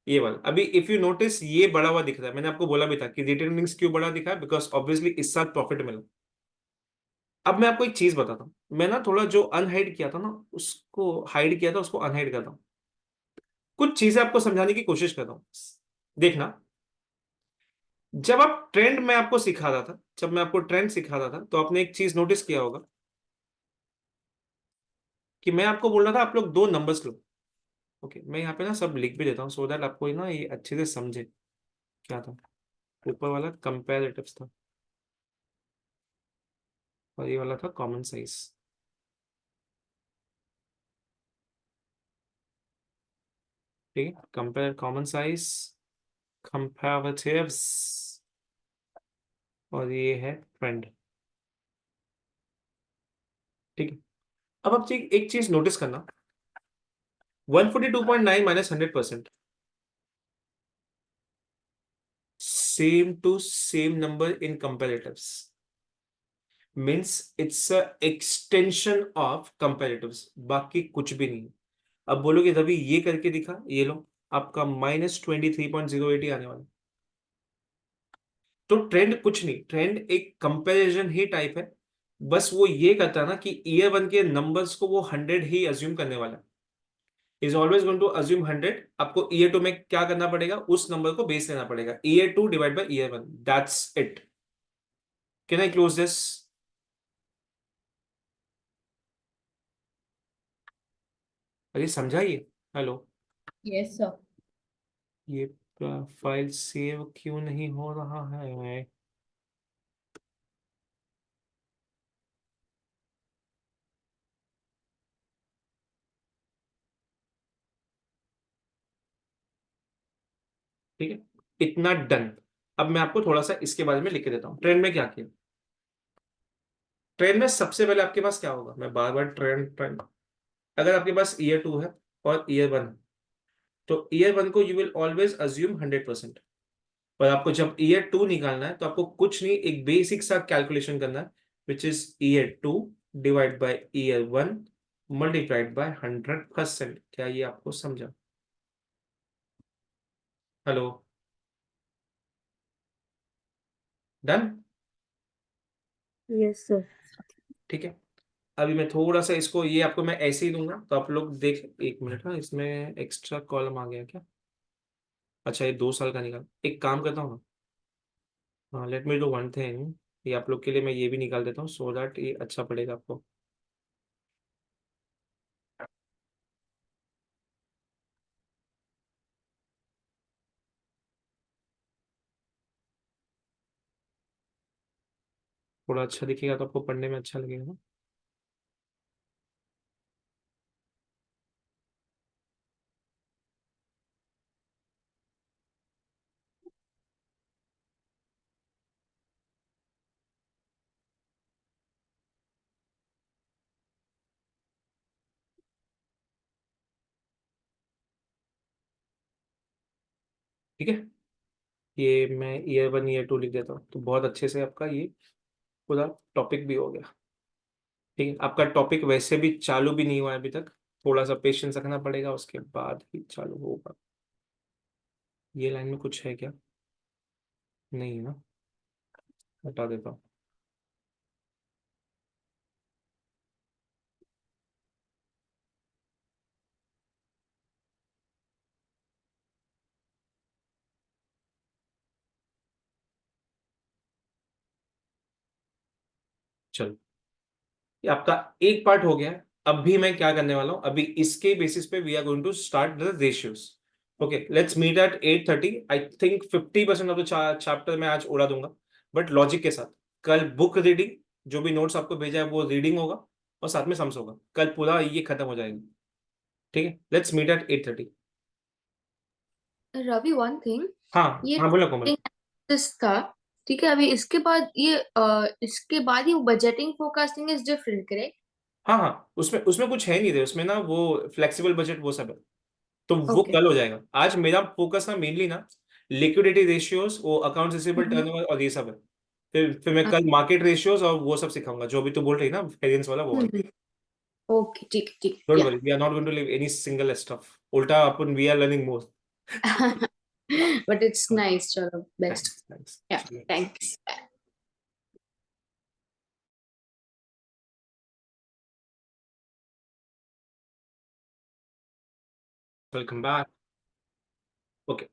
ये वाला। अभी इफ यू नोटिस ये बड़ा हुआ दिख रहा है, मैंने आपको बोला भी था कि रिटेन अर्निंग्स क्यों बड़ा दिखा है, बिकॉज ऑब्वियसली इस साल प्रॉफिट मिला। अब मैं आपको एक चीज बताता हूँ, मैं ना थोड़ा जो अनहाइड किया था ना उसको हाइड किया था, उसको अनहाइड करता हूँ। कुछ चीजें आपको समझाने की कोशिश करता हूँ, देखना। जब आप ट्रेंड में आपको सिखा रहा था, जब मैं आपको ट्रेंड सिखा रहा था, तो आपने एक चीज नोटिस किया होगा कि मैं आपको बोल रहा था आप लोग दो नंबर्स लो। ओके, मैं यहाँ पे ना सब लिख भी देता हूँ सो दैट आपको ना ये अच्छे से समझे क्या था। ऊपर वाला कंपैरेटिव्स था और ये वाला था कॉमन साइज। ठीक है, कंपेयर कॉमन साइज, कंपैरेटिव्स, और ये है ट्रेंड। ठीक है, अब आप एक चीज नोटिस करना, 142.9 minus 100%, same to same number in comparatives, means it's a extension of comparatives, बाकी कुछ भी नहीं। अब बोलोगे रवि ये करके दिखा, ये लो आपका -23.08 आने वाला। तो ट्रेंड कुछ नहीं, ट्रेंड एक कंपैरिजन ही टाइप है। बस वो ये करता है ना कि ईयर वन के नंबर्स को वो 100 ही अज्यूम करने वाला है, is always going to assume 100। आपको ईयर टू में क्या करना पड़ेगा, उस नंबर को बेस लेना पड़ेगा, year two divide by year one, that's it. Can I close this? अरे समझाइए। Hello, yes sir. ये फाइल सेव क्यों नहीं हो रहा है? ठीक है, इतना डन। अब मैं आपको थोड़ा सा इसके बारे में लिख के देता हूँ, ट्रेंड में क्या किया। ट्रेंड में सबसे पहले आपके पास क्या होगा, मैं बार बार ट्रेंड ट्रेंड, अगर आपके पास ईयर टू है और ईयर वन, तो ईयर वन को यू विल ऑलवेज अज्यूम 100%। पर आपको जब ईयर टू निकालना है तो आपको कुछ नहीं, एक बेसिक सा कैलकुलेशन करना है, which is year two divide by year one multiplied by 100%। क्या ये आपको समझा? Hello, done? Yes sir. ठीक है, अभी मैं थोड़ा सा इसको, ये आपको मैं ऐसे ही दूंगा तो आप लोग देख, एक मिनट, हाँ इसमें एक्स्ट्रा कॉलम आ गया क्या? अच्छा, ये 2 साल का निकाल, एक काम करता हूँ ना, हाँ let me do one thing, ये आप लोग के लिए मैं ये भी निकाल देता हूँ सो दैट ये अच्छा पड़ेगा आपको। थोड़ा अच्छा दिखेगा तो आपको पढ़ने में अच्छा लगेगा ना। ठीक है, ये मैं ईयर वन ईयर टू लिख देता हूँ तो बहुत अच्छे से आपका ये पूरा टॉपिक भी हो गया। ठीक है, आपका टॉपिक वैसे भी चालू भी नहीं हुआ है अभी तक, थोड़ा सा पेशेंस रखना पड़ेगा, उसके बाद ही चालू होगा। ये लाइन में कुछ है क्या? नहीं है ना, हटा देता हूँ। चलो, ये आपका एक पार्ट हो गया है। अब भी मैं क्या करने वाला हूं, अभी इसके बेसिस पे we are going to start the ratios. Okay, let's meet at 8:30। I think 50% of the chapter मैं आज उड़ा दूंगा, बट लॉजिक के साथ। कल बुक रीडिंग, जो भी नोट्स आपको भेजा है वो रीडिंग होगा, और साथ में सम्स होगा, कल पूरा ये खत्म हो जाएगा। ठीक है, let's meet at 8:30। Ravi one thing, हाँ ये हाँ, बोला कोमल। this था, ठीक है। अभी इसके बाद ये इसके बाद ये budgeting forecasting is different, correct? हाँ हाँ, उसमें उसमें कुछ है नहीं रे, उसमें ना वो फ्लेक्सिबल बजट वो सब है, तो वो ओके। कल हो जाएगा। आज मेरा फोकस ना मेनली ना लिक्विडिटी रेशियोज, वो अकाउंट्स रिसीवेबल टर्नओवर और ये सब है। फिर मैं कल मार्केट रेशियोज और वो सब सिखाऊंगा, जो भी तू बोल रही ना वेरिएंस वाला, वो वाला। ओके, ठीक है, ठीक Don't है, worry, we are not going to leave any single stuff. उल्टा अपन we are learning more. yeah. But it's nice, चलो, best. Thanks. Yeah, thanks. Welcome back. Okay.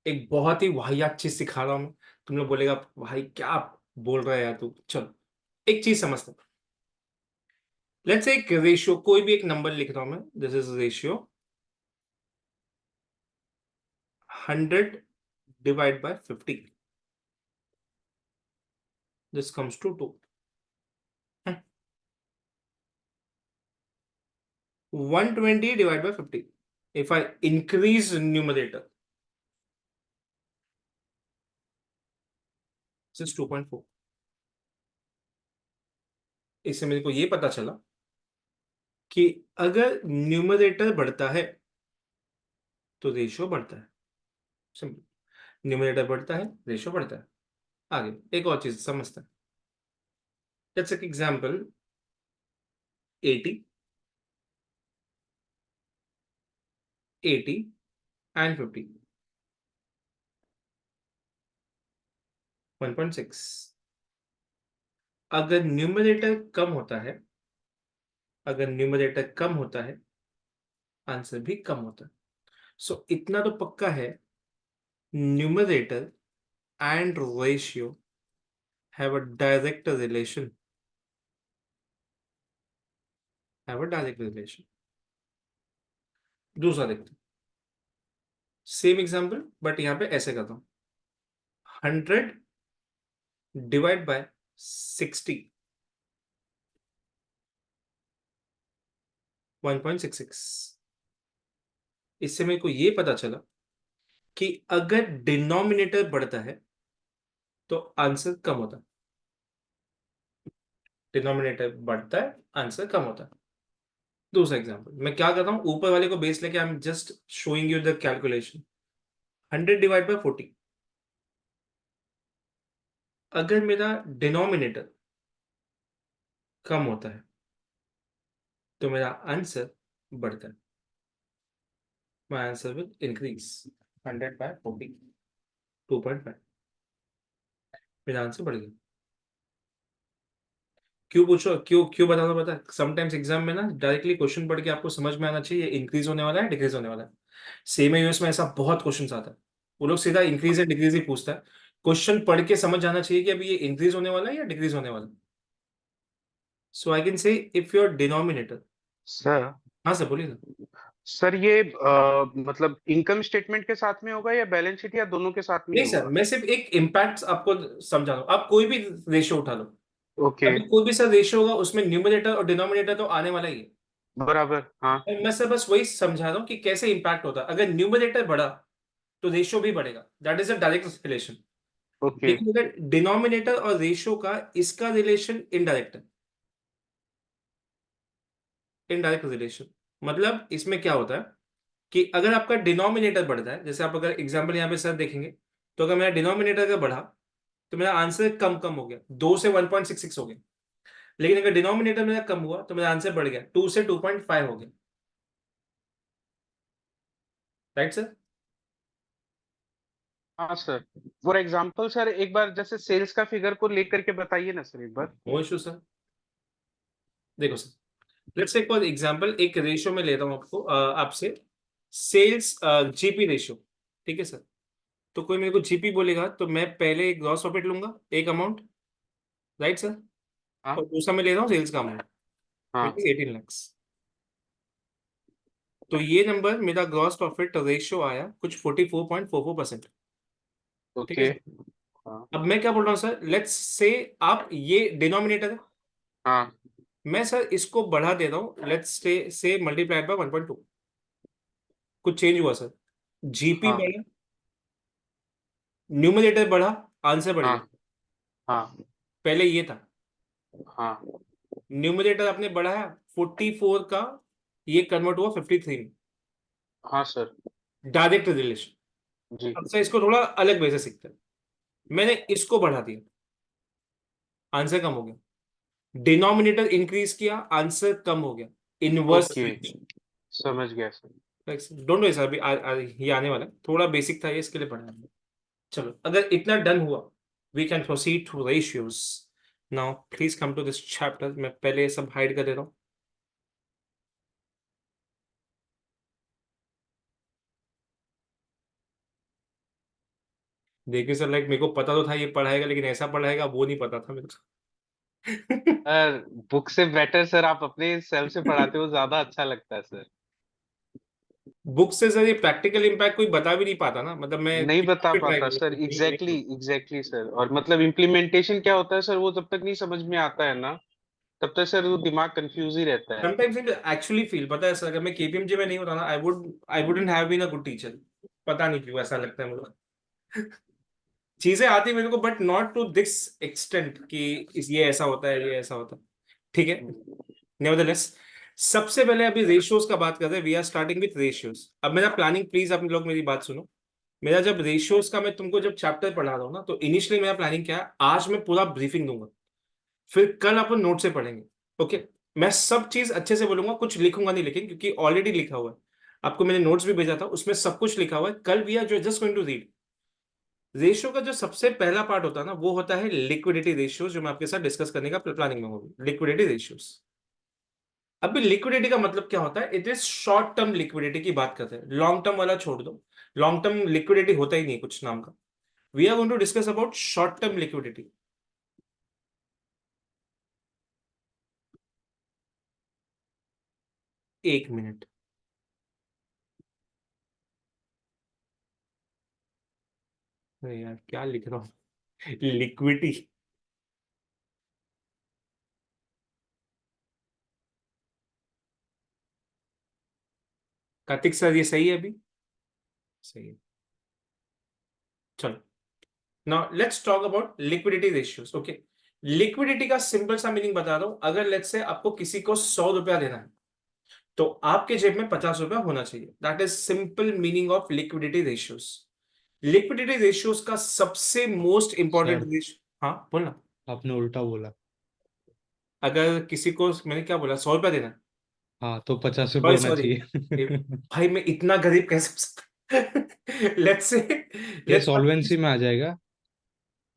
एक बहुत ही वाहियात चीज सिखा रहा हूं मैं। तुम लोग बोलेगा भाई क्या बोल रहा है यार तू। चलो एक चीज समझते हैं। लेट्स से एक रेशियो, कोई भी एक नंबर लिख रहा हूं मैं। This is ratio 100 divide by 50। This comes to 2। 120 divided by 50. If I increase numerator, this is 2.4. इससे मेरे को ये पता चला कि अगर न्यूमरेटर बढ़ता है तो रेशियो बढ़ता है। सिंपल। न्यूमरेटर बढ़ता है, रेशियो बढ़ता है। आगे एक और चीज समझते हैं। Let's take example 80 and 50, 1.6। अगर न्यूमरेटर कम होता है, आंसर भी कम होता है। सो इतना तो पक्का है, numerator and ratio have a direct relation. दूसरा देखते हैं, सेम एग्जांपल बट यहां पे ऐसे करता हूं। 100 डिवाइड बाय 60, 1.66। इससे मेरे को ये पता चला कि अगर डिनोमिनेटर बढ़ता है तो आंसर कम होता है। डिनोमिनेटर बढ़ता है, आंसर कम होता है। दूसरा एग्जांपल मैं क्या करता हूं, ऊपर वाले को बेस लेके I am just showing you the calculation. 100 divide bye 40। अगर मेरा डिनोमिनेटर कम होता है तो मेरा आंसर बढ़ता है। My answer will increase. 100 by 40, 2.5। मेरा आंसर बढ़ गया। क्यों पूछो, क्यों क्यों बताना पता है? समटाइम्स एग्जाम में ना डायरेक्टली क्वेश्चन पढ़ के आपको समझ में आना चाहिए ये इंक्रीज होने वाला है, डिक्रीज होने वाला है। सेम यूएस में ऐसा बहुत क्वेश्चन आता है, वो लोग सीधा इंक्रीज एंड डिक्रीज ही पूछता है। क्वेश्चन पढ़ के समझ जाना चाहिए कि अभी ये इंक्रीज होने वाला है या डिक्रीज होने वाला है। So I can say if your denominator. Sir हाँ सर बोलिए ना। सर ये मतलब इनकम स्टेटमेंट के साथ में होगा या बैलेंस शीट या दोनों के साथ में नहीं ही सर, होगा? मैं सिर्फ एक इम्पैक्ट आपको समझा रहा हूँ। आप कोई भी रेशियो उठा लो, ओके, अभी कोई भी सर रेशियो होगा उसमें न्यूमरेटर और डिनोमिनेटर तो आने वाला ही है। बराबर, हाँ। मैं सर बस वही समझा रहा हूँ कि कैसे इंपैक्ट होता है। अगर न्यूमरेटर बढ़ा तो रेशियो भी बढ़ेगा, that is a direct relation. Okay, लेकिन अगर डिनोमिनेटर और रेशियो का इसका रिलेशन इनडायरेक्ट है। इनडायरेक्ट रिलेशन मतलब इसमें क्या होता है कि अगर आपका डिनोमिनेटर बढ़ता है, जैसे आप अगर एग्जांपल यहाँ पे सर देखेंगे, तो अगर मेरा डिनोमिनेटर का बढ़ा तो मेरा आंसर कम कम हो गया, 2 से 1.66 हो गया। लेकिन अगर डिनोमिनेटर मेरा कम हुआ तो मेरा आंसर बढ़ गया, 2 से 2.5 हो गया। Right sir? हाँ सर। फॉर एग्जांपल सर एक बार जैसे सेल्स का फिगर को लेकर के बताइए ना सर एक बार। No issue sir. देखो sir, let's take for example एक रेशियो में लेता हूं आपको आपसे, सेल्स जीपी रेशियो। ठीक है सर? तो कोई मेरे को जीपी बोलेगा तो मैं पहले ग्रॉस प्रॉफिट लूंगा एक अमाउंट, राइट सर? हाँ, और दूसरा मैं ले रहा हूँ सेल्स का अमाउंट विच हाँ, इज 18 lakhs। तो ये नंबर मेरा ग्रॉस प्रॉफिट रेशियो आया कुछ 44.44%। ठीक है ओके, सर? हाँ, अब मैं क्या बोल रहा हूँ सर, लेट्स से आप ये डिनोमिनेटर है, हाँ, मैं सर इसको बढ़ा दे रहा हूँ, लेट्स से मल्टीप्लाइड बाय 1.2। कुछ चेंज हुआ सर, जीपी हाँ, बढ़ा, न्यूमरेटर बढ़ा, आंसर बढ़ हाँ, गया। हाँ, पहले ये था, हाँ, न्यूमरेटर आपने बढ़ाया 44 का, ये कन्वर्ट हुआ 53 में। हाँ सर, डायरेक्ट रिलेशन। जी, अब सर इसको थोड़ा अलग वे से सीखते हैं। मैंने इसको बढ़ा दिया, आंसर कम हो गया। डिनोमिनेटर इंक्रीज किया, आंसर कम हो गया, इनवर्स ओके, समझ गया सर। डोंट नो सर, अभी ये आने वाला है, थोड़ा बेसिक था ये, इसके लिए पढ़ा है। चलो अगर इतना डन हुआ, we can proceed to ratios. Now please come to this chapter. मैं पहले सब हाइड कर दे रहा हूँ। देखिए सर, लाइक मेरे को पता तो था ये पढ़ाएगा, लेकिन ऐसा पढ़ाएगा वो नहीं पता था मेरे को। सर बुक से बेटर सर आप अपने सेल्फ से पढ़ाते हो, ज्यादा अच्छा लगता है सर। बुक से सर ये प्रैक्टिकल इम्पैक्ट कोई बता भी नहीं पाता ना, मतलब मैं नहीं बता कितना भी ट्राई पाता कर सर, लूं, एग्जैक्टली एग्जैक्टली सर। और मतलब इम्प्लीमेंटेशन क्या होता है सर, वो जब तक नहीं समझ में आता है ना, तब तक सर वो दिमाग कंफ्यूज ही रहता है। समटाइम्स एक्चुअली फील, पता है सर, अगर मैं केपीएमजी में नहीं होता ना, I wouldn't have been a good teacher. पता नहीं क्यों ऐसा लगता है मुझे। चीजें आती मेरे को, but not to this extent कि ये ऐसा होता है, ये ऐसा होता है। ठीक है, नेवरदलेस सबसे पहले अभी रेशियोज का बात करते हैं। We are starting with ratios. अब मेरा प्लानिंग, प्लीज आप लोग मेरी बात सुनो। मेरा जब रेशियोज का मैं तुमको जब चैप्टर पढ़ा रहा हूँ ना, तो इनिशियली मेरा प्लानिंग क्या है, आज मैं पूरा ब्रीफिंग दूंगा, फिर कल अपन नोट से पढ़ेंगे। ओके, मैं सब चीज अच्छे से बोलूंगा, कुछ लिखूंगा नहीं, लेकिन क्योंकि ऑलरेडी लिखा हुआ है, आपको मैंने नोट्स भी भेजा था, उसमें सब कुछ लिखा हुआ है। कल वी आर जो just going to read. Ratio का जो सबसे पहला पार्ट होता है ना, वो होता है लिक्विडिटी रेशियो, जो मैं आपके साथ डिस्कस करने का प्लानिंग में होगी, लिक्विडिटी रेशियोज। अभी लिक्विडिटी का मतलब क्या होता है, it is short term liquidity की बात करते हैं, लॉन्ग टर्म वाला छोड़ दो। लॉन्ग टर्म लिक्विडिटी होता ही नहीं कुछ नाम का। We are going to discuss about short term liquidity. एक मिनट, अरे यार क्या लिख रहा हूँ। लिक्विडिटी, कार्तिक सर ये सही है अभी? सही है। चलो, now let's talk about liquidity ratios. Okay, liquidity का सिंपल सा मीनिंग बता रहा हूं। अगर लेट्स से आपको किसी को 100 रुपया देना है, तो आपके जेब में 50 रुपया होना चाहिए। That is simple meaning of liquidity ratios. Liquidity ratios का सबसे मोस्ट इंपॉर्टेंट सर रेशियो, हाँ बोलना। आपने उल्टा बोला। अगर किसी को, मैंने क्या बोला, 100 रुपया देना है? हाँ तो 50 रुपये सॉरी होना सॉरी, चाहिए। भाई मैं इतना गरीब कैसे हो सकता। लेट्स से, ये लेट्स, सॉल्वेंसी में आ जाएगा,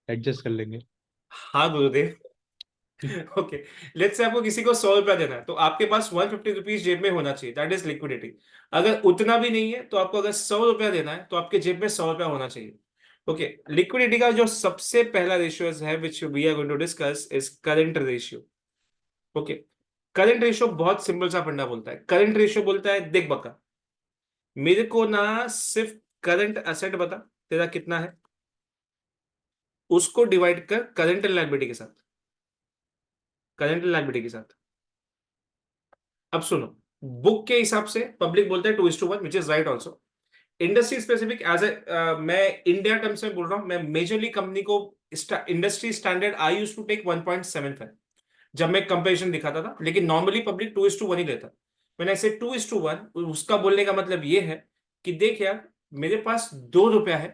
एडजस्ट कर लेंगे। हाँ गुरुदेव। ओके, लेट्स से आपको किसी को 100 रुपया देना है, तो आपके पास 150 रुपीज जेब में होना चाहिए। That is liquidity. अगर उतना भी नहीं है, तो आपको अगर 100 रुपया देना है, तो आपके जेब में 100 रुपया होना चाहिए। ओके, लिक्विडिटी का जो सबसे पहला रेशियो है which we are going to discuss is current ratio. Okay, current ratio बहुत सिंपल सा फंडा बोलता है। करंट रेशियो बोलता है, देख बका, मेरे को ना सिर्फ करंट एसेट बता, तेरा कितना है, उसको डिवाइड कर करंट लायबिलिटी के साथ, करंट लायबिलिटी के साथ। अब सुनो, बुक के हिसाब से पब्लिक बोलता है 2:1, which is right also. Industry specific as a, मैं इंडिया टर्म्स में बोल रहा हूं, मैं मेजरली कंपनी को industry standard I use to take 1.75 जब मैं कंपेरिजन दिखाता था, लेकिन नॉर्मली पब्लिक 2:1 ही लेता। मैंने ऐसे 2:1, उसका बोलने का मतलब ये है कि देख यार, मेरे पास 2 रुपया है,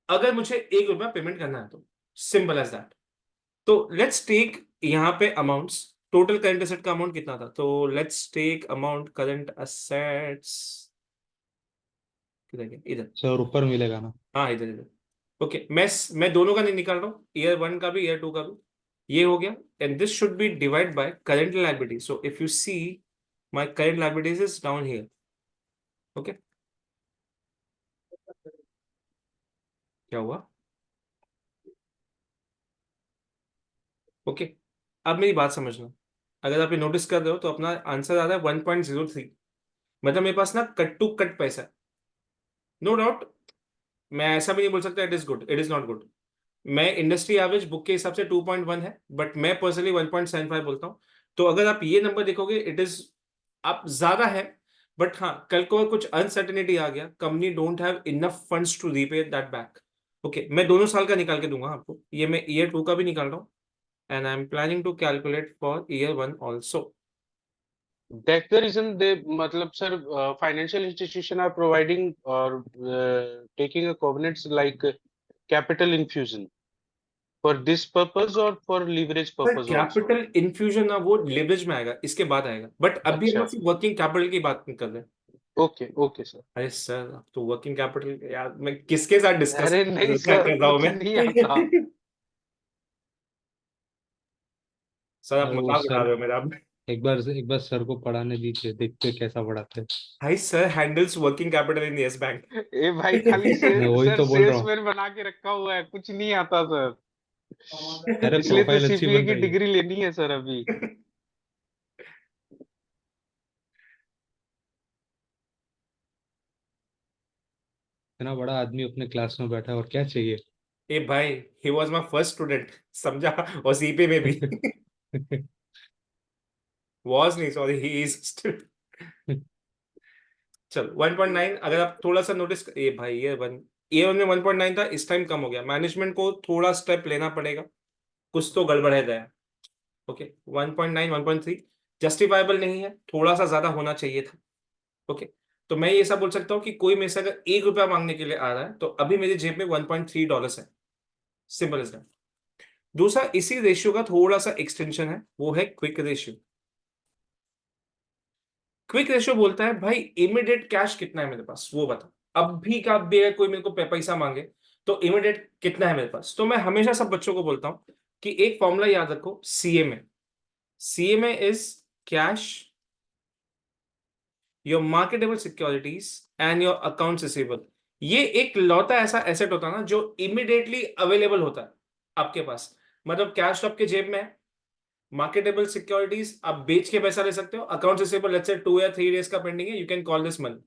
अगर मुझे 1 रुपया पेमेंट करना है, तो सिंपल एज दैट। तो लेट्स टेक यहाँ पे अमाउंट्स, टोटल करंट एसेट का अमाउंट कितना था, तो let's take amount current assets, किधर गया, इधर, सर ऊपर मिलेगा ना। हाँ इधर इधर। ओके, मैं दोनों का नहीं निकाल रहा हूँ, ईयर 1 का भी ईयर 2 का भी। ये हो गया, and this should be divide by current liability. So if you see, my current liabilities is down here. Okay, क्या हुआ? ओके, अब मेरी बात समझना। अगर आप ये नोटिस कर रहे हो, तो अपना आंसर आ रहा है 1.03। मतलब मेरे पास ना कट टू कट पैसा है, नो डाउट। मैं ऐसा भी नहीं बोल सकता it is good, it is not good. मैं इंडस्ट्री एवरेज बुक के हिसाब से 2.1 है, बट मैं पर्सनली 1.75 बोलता हूँ। तो अगर आप ये नंबर देखोगे, इट इज, आप ज्यादा है। बट हाँ, कल को अगर कुछ अनसर्टेनिटी आ गया, company don't have enough funds to repay that back. Okay, मैं दोनों साल का निकाल के दूंगा आपको, ये मैं ईयर 2 का भी निकाल रहा हूँ, and I am planning to calculate for year 1 also. That's the reason they, मतलब sir financial institution are providing और taking a covenants like capital infusion. For this purpose और for leverage sir purpose also? Capital infusion ना वो leverage में आएगा, इसके बाद आएगा, बट अभी हम अच्छा, लोग सिर्फ वर्किंग कैपिटल की बात कर रहे हैं। Okay okay sir. अरे सर अब तो वर्किंग कैपिटल यार मैं किसके साथ डिस्कस अरे नहीं सर, कर रहा हूँ कुछ मैं। नहीं आता। सर आप वो मजाक उड़ा सर, रहे हो मेरा। एक बार सर को पढ़ाने दीजिए, देखते हैं कैसा पढ़ाते हैं। भाई sir handles working capital in Yes Bank. ए भाई, खाली मैं वही सर तो बोल रहा हूँ। सेल्समैन बना के रखा हुआ है, कुछ नहीं आता सर। अरे इसलिए तो प्रोफाइल अच्छी सीपीए बन की रही है। डिग्री लेनी है सर अभी। इतना बड़ा आदमी अपने क्लास में बैठा है, और क्या चाहिए। ए भाई he was my first student, समझा, और सीपी में भी। वाज नहीं, सॉरी, ही इज स्टिल। चलो 1.9, अगर आप थोड़ा सा नोटिस, ए भाई ये 1.9 था, इस टाइम कम हो गया, मैनेजमेंट को थोड़ा स्टेप लेना पड़ेगा, कुछ तो गड़बड़ है दया। ओके 1.9 1.3 जस्टिफाइबल नहीं है, थोड़ा सा ज्यादा होना चाहिए था। ओके, तो मैं ये सब बोल सकता हूँ कि कोई मेरे से अगर ₹1 मांगने के लिए आ रहा है तो अभी मेरी जेब में $1.3 है, सिंपल इज दैट। दूसरा इसी रेशियो का थोड़ा सा एक्सटेंशन है, वो है क्विक रेशियो। क्विक रेशियो बोलता है भाई इमीडिएट कैश कितना है मेरे पास वो बता, अभी का अभी अगर कोई मेरे को पैसा मांगे तो इमीडिएट कितना है मेरे पास। तो मैं हमेशा सब बच्चों को बोलता हूं कि एक फॉर्मूला याद रखो, CMA is cash, your marketable securities and your accounts receivable. ये एक लौता ऐसा एसेट होता है ना जो इमीडिएटली अवेलेबल होता है आपके पास, मतलब कैश तो आपके जेब में है, मार्केटेबल सिक्योरिटीज आप बेच के पैसा ले सकते हो, अकाउंट रिसीवेबल लेट्स से 2 या 3 डेज का पेंडिंग है, you can call this money.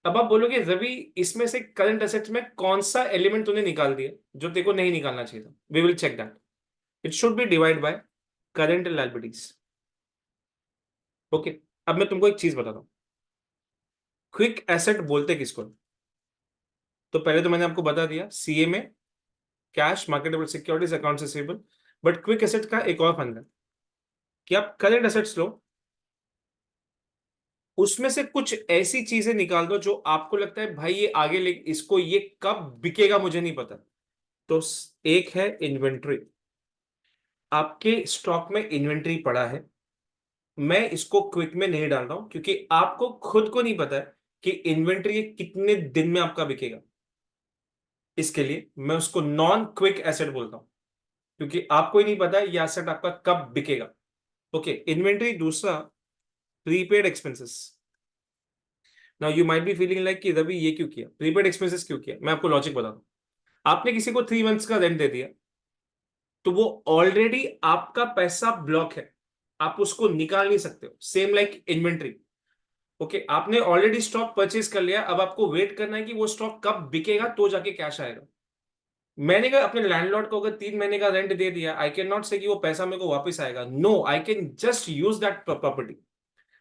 अब आप बोलोगे रवि इसमें से करंट एसेट्स में कौन सा एलिमेंट तूने निकाल दिया जो तेरे को नहीं निकालना चाहिए था, we will check that, it should be divide by current liabilities. Okay, अब मैं तुमको एक चीज बताता हूँ, क्विक एसेट बोलते किसको है? तो पहले तो मैंने आपको बता दिया सीए में cash, marketable securities, account receivable, but quick asset का एक और फंड है कि आप करंट एसेट्स लो, उसमें से कुछ ऐसी चीजें निकाल दो जो आपको लगता है भाई ये आगे ले इसको ये कब बिकेगा मुझे नहीं पता। तो एक है इन्वेंट्री, आपके स्टॉक में इन्वेंट्री पड़ा है, मैं इसको क्विक में नहीं डाल रहा हूं क्योंकि आपको खुद को नहीं पता है कि इन्वेंट्री कितने दिन में आपका बिकेगा, इसके लिए मैं उसको नॉन क्विक एसेट बोलता हूं क्योंकि आपको ही नहीं पता है ये एसेट आपका कब बिकेगा। Okay, inventory. दूसरा prepaid expenses. Now you might be feeling like कि रवि ये क्यों किया, प्रीपेड एक्सपेंसेस क्यों किया, मैं आपको लॉजिक बताता हूं। आपने किसी को 3 मंथ्स का रेंट दे दिया तो वो ऑलरेडी आपका पैसा ब्लॉक है, आप उसको निकाल नहीं सकते हो, सेम लाइक इन्वेंट्री। ओके, आपने ऑलरेडी स्टॉक परचेज कर लिया, अब आपको वेट करना है कि वो स्टॉक कब बिकेगा तो जाके कैश आएगा। मैंने कहा अपने लैंडलॉर्ड को अगर 3 महीने का रेंट दे दिया, आई कैन नॉट से कि वो पैसा मेरे को वापस आएगा, no, I can just use that property.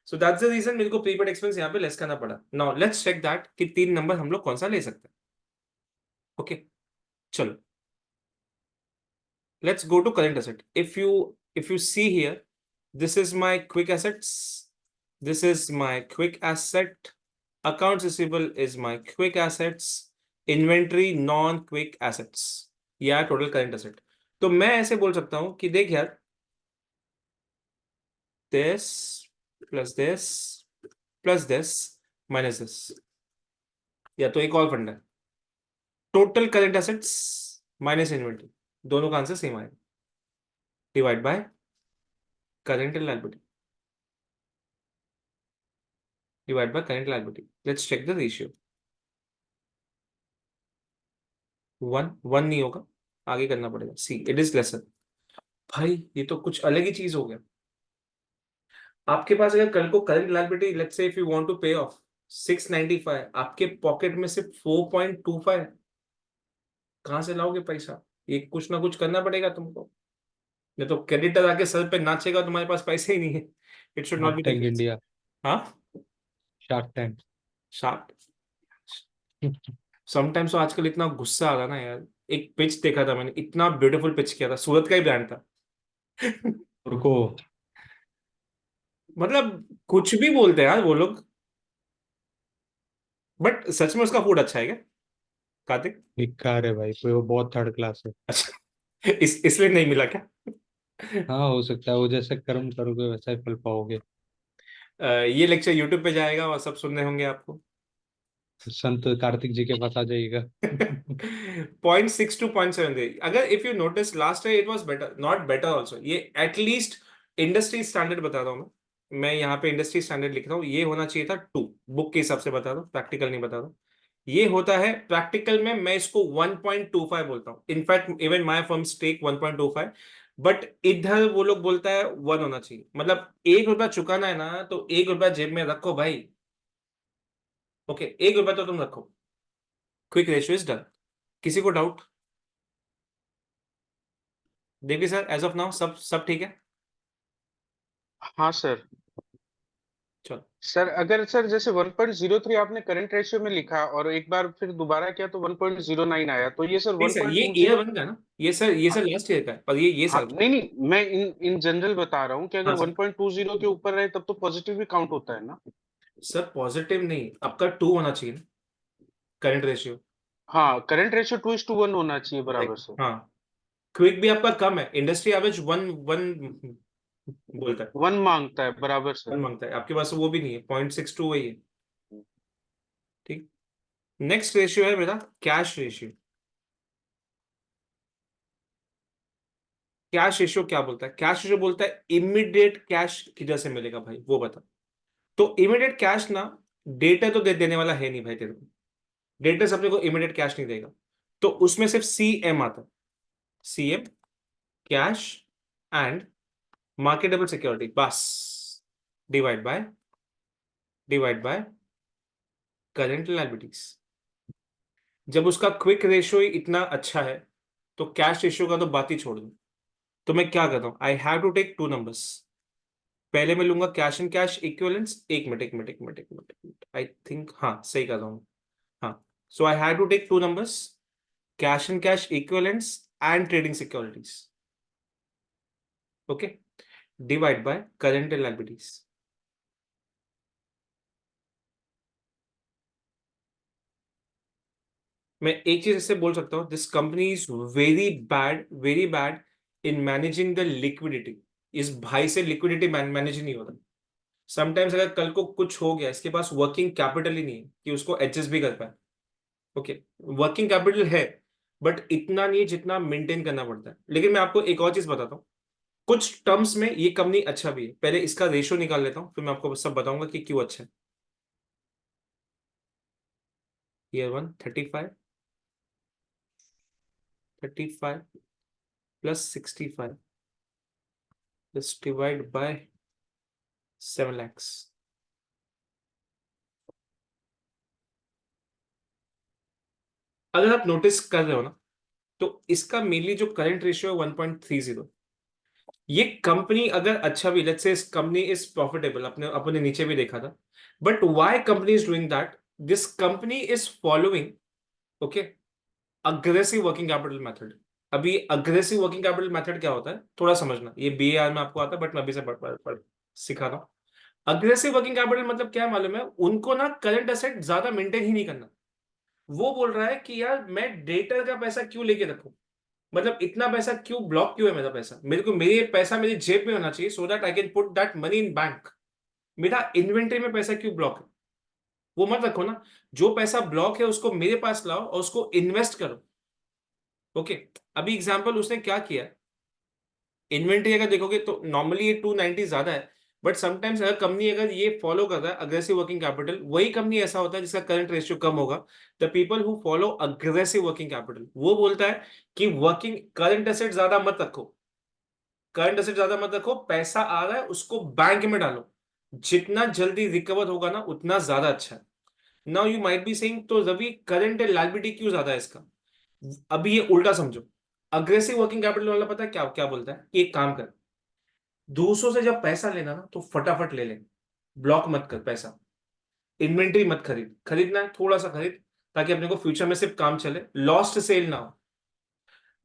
So that's the reason मेरे को प्रीपेड एक्सपेंस यहाँ पे लेस करना पड़ा। नाउ लेट्स चेक दैट कि 3 नंबर हम लोग कौन सा ले सकते हैं। ओके, चलो let's go to current asset. If you see here, this is my quick assets, this is my quick asset, accounts receivable is my quick assets, inventory non quick assets, या total current asset. तो मैं ऐसे बोल सकता हूं कि देख यार, this plus this plus this minus this, या तो एक और फंड है, total current assets minus inventory, दोनों का आंसर सेम आएगा, divide by current liability, divided by current liability. Let's check the ratio. 1 नहीं होगा, आगे करना पड़ेगा, सी इट इज लेसर। भाई ये तो कुछ अलग ही चीज हो गया। आपके पास अगर कल को current liability let's say if you want to pay off 695, आपके पॉकेट में सिर्फ 4.25, कहां से लाओगे पैसा? ये कुछ ना कुछ करना पड़ेगा तुमको, नहीं तो क्रेडिटर आके सर पे नाचेगा, तुम्हारे पास पैसे ही नहीं है। It should not shark be the tank case. India. हाँ, शार्क टैंक। शार्प। समटाइम्स तो आजकल इतना गुस्सा आ रहा ना यार, एक पिच देखा था मैंने, इतना ब्यूटीफुल पिच किया था, सूरत का ही ब्रांड था। रुको। मतलब कुछ भी बोलते हैं यार वो लोग, बट सच में उसका फूड अच्छा है क्या कार्तिक? बेकार है भाई, कोई वो बहुत थर्ड क्लास है। अच्छा, इसलिए नहीं मिला क्या? हाँ, हो सकता है, वो जैसे कर्म करोगे वैसा ही फल पाओगे। ये लेक्चर यूट्यूब पे जाएगा और सब सुनने होंगे आपको। संत कार्तिक जी के पास आ जाइएगा। 0.6 to 0.73, अगर if you notice last year it was better, not better also, ये एटलीस्ट इंडस्ट्री स्टैंडर्ड बता रहा हूँ मैं यहाँ पे इंडस्ट्री स्टैंडर्ड लिख रहा हूँ, ये होना चाहिए था 2, बुक के हिसाब से बता रहा हूँ, प्रैक्टिकल नहीं बता रहा हूँ। ये होता है प्रैक्टिकल में, मैं इसको 1.25 बोलता हूँ, in fact even my firms take 1.25, but इधर वो लोग बोलता है 1 होना चाहिए, मतलब 1 रुपया चुकाना है ना तो 1 रुपया जेब में रखो भाई। ओके, 1 रुपया तो तुम रखो। Quick ratio is done. किसी को doubt? Devi sir, as of now सब ठीक है? हाँ सर। चलो। सर अगर सर जैसे 1.03 आपने करंट रेशियो में लिखा और एक बार फिर दोबारा किया तो 1.09 आया, तो ये सर नहीं सर, ये ईयर 1.20। 1 का है ना, ये सर लास्ट ईयर का है, पर ये हाँ साल का। नहीं नहीं, मैं इन जनरल बता रहा हूँ कि अगर हाँ सर। 1.20 के ऊपर रहे तब तो पॉजिटिव भी काउंट होता है ना। सर पॉजिटिव नहीं, आपका 2 होना चाहिए ना करंट रेशियो। हाँ, करंट रेशियो 2:1 होना चाहिए, बराबर सर। हाँ, क्विक भी आपका कम है, इंडस्ट्री एवरेज 1 बोलता है, 1 मांगता है, बराबर 1 सर। मांगता है, आपके पास वो भी नहीं है, 0.62 वही है। ठीक। नेक्स्ट रेशियो है मेरा कैश रेशियो। कैश रेशियो क्या बोलता है? कैश रेशियो बोलता है इमीडिएट कैश किधर से मिलेगा भाई, वो बता। तो इमीडिएट कैश ना, डेटा तो देने वाला है नहीं भाई तेरे को, डेटा अपने को इमीडिएट कैश नहीं देगा, तो उसमें सिर्फ CM आता है, CM, cash and marketable security, बस। Divide by current liabilities. जब उसका क्विक रेशियो ही इतना अच्छा है तो कैश रेशियो का तो बात ही छोड़ दो। तो मैं क्या करता हूं, I have to take 2 numbers. पहले मैं लूंगा कैश एंड कैश इक्विवेलेंस, एक मिनट, आई थिंक हाँ सही कर रहा हूं। हाँ, so I have to take 2 numbers, cash and cash equivalence and trading securities. Okay, divide by current liabilities. मैं एक चीज इससे बोल सकता हूँ, this company is very bad in managing the liquidity. इस भाई से लिक्विडिटी मैनेज नहीं होता। समटाइम्स अगर कल को कुछ हो गया, इसके पास वर्किंग कैपिटल ही नहीं है कि उसको एडजस्ट भी कर पाए। ओके, वर्किंग कैपिटल है बट इतना नहीं है जितना मेंटेन करना पड़ता है। लेकिन मैं आपको एक और चीज बताता हूँ, कुछ टर्म्स में ये कंपनी अच्छा भी है। पहले इसका रेशियो निकाल लेता हूँ, फिर मैं आपको सब बताऊंगा कि क्यों अच्छा है। Year 1 35 plus 65, let's divide by 7 lakhs। अगर आप नोटिस कर रहे हो ना, तो इसका मेनली जो करंट रेशियो है 1.30। ये कंपनी अगर अच्छा भी, लेट्स से इस कंपनी इज प्रॉफिटेबल, अपने अपने नीचे भी देखा था, but why company is doing that? This company is following, okay, aggressive working capital method. अभी अग्रेसिव वर्किंग कैपिटल मेथड क्या होता है थोड़ा समझना, ये BAR में आपको आता है, बट मैं अभी से पढ़ सिखा रहा हूँ। अग्रेसिव वर्किंग कैपिटल मतलब क्या है मालूम है? उनको ना करंट एसेट ज्यादा मेंटेन ही नहीं करना। वो बोल रहा है कि यार मैं डेटर का पैसा क्यों लेके रखूं, मतलब इतना पैसा क्यों, ब्लॉक क्यों है मेरा पैसा, मेरे को मेरे पैसा मेरी जेब में होना चाहिए, so that I can put that money in bank. मेरा इन्वेंटरी में पैसा क्यों ब्लॉक है? वो मत रखो ना, जो पैसा ब्लॉक है उसको मेरे पास लाओ और उसको इन्वेस्ट करो। ओके, अभी एग्जांपल उसने क्या किया, इन्वेंटरी अगर देखोगे तो नॉर्मली ये 290 ज्यादा है, बट समटाइम्स अगर कंपनी अगर ये फॉलो कर रहा है अग्रेसिव वर्किंग कैपिटल, वही कंपनी ऐसा होता है जिसका करंट रेशियो कम होगा। The people who follow aggressive working capital, वो बोलता है कि वर्किंग करंट एसेट ज्यादा मत रखो, करंट एसेट ज्यादा मत रखो, पैसा आ रहा है उसको बैंक में डालो, जितना जल्दी रिकवर होगा ना उतना ज्यादा अच्छा है। Now you might be saying तो रवि करंट लायबिलिटी क्यों ज्यादा है इसका? अभी ये उल्टा समझो, अग्रेसिव वर्किंग कैपिटल वाला पता है क्या क्या बोलता है कि एक काम कर, दूसरों से जब पैसा लेना ना तो फटाफट ले ले, ब्लॉक मत कर पैसा, इन्वेंटरी मत खरीद, खरीदना है थोड़ा सा खरीद ताकि अपने को फ्यूचर में सिर्फ काम चले, लॉस्ट सेल ना हो।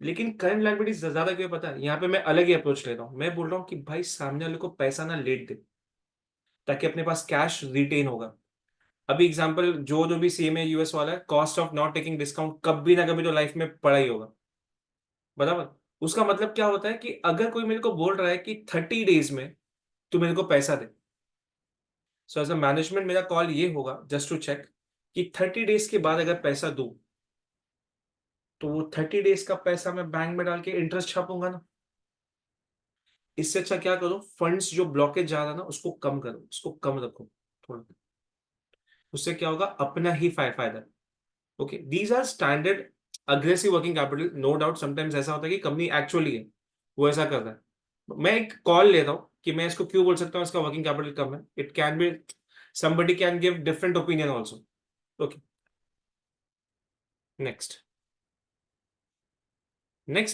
लेकिन करंट लायबिलिटी ज्यादा क्यों पता है? यहाँ पे मैं अलग ही अप्रोच लेता हूँ, मैं बोल रहा हूँ कि भाई सामने वाले को पैसा ना लेट दे ताकि अपने पास कैश रिटेन होगा। अभी एग्जांपल, जो जो भी CMA US वाला है, cost of not taking discount कभी ना कभी तो लाइफ में पड़ा ही होगा, बराबर। उसका मतलब क्या होता है कि अगर कोई मेरे को बोल रहा है कि 30 डेज में तू मेरे को पैसा दे, सो एज अ मैनेजमेंट मेरा कॉल ये होगा जस्ट टू चेक कि 30 डेज के बाद अगर पैसा दूं तो वो 30 डेज का पैसा मैं बैंक में डाल के इंटरेस्ट छापूंगा ना। इससे अच्छा क्या करो, फंड्स जो ब्लॉकेज जा रहा है ना उसको कम करो, उसको कम रखो थोड़ा। उससे क्या होगा, अपना ही फायदा। Okay, these are standard aggressive working capital, no doubt. Sometimes ऐसा होता है कि कंपनी एक्चुअली है वो ऐसा कर रहा है। मैं एक कॉल लेता हूं कि मैं इसको क्यों बोल सकता हूं इसका वर्किंग कैपिटल कम है। It can be somebody can give different opinion also. Okay, next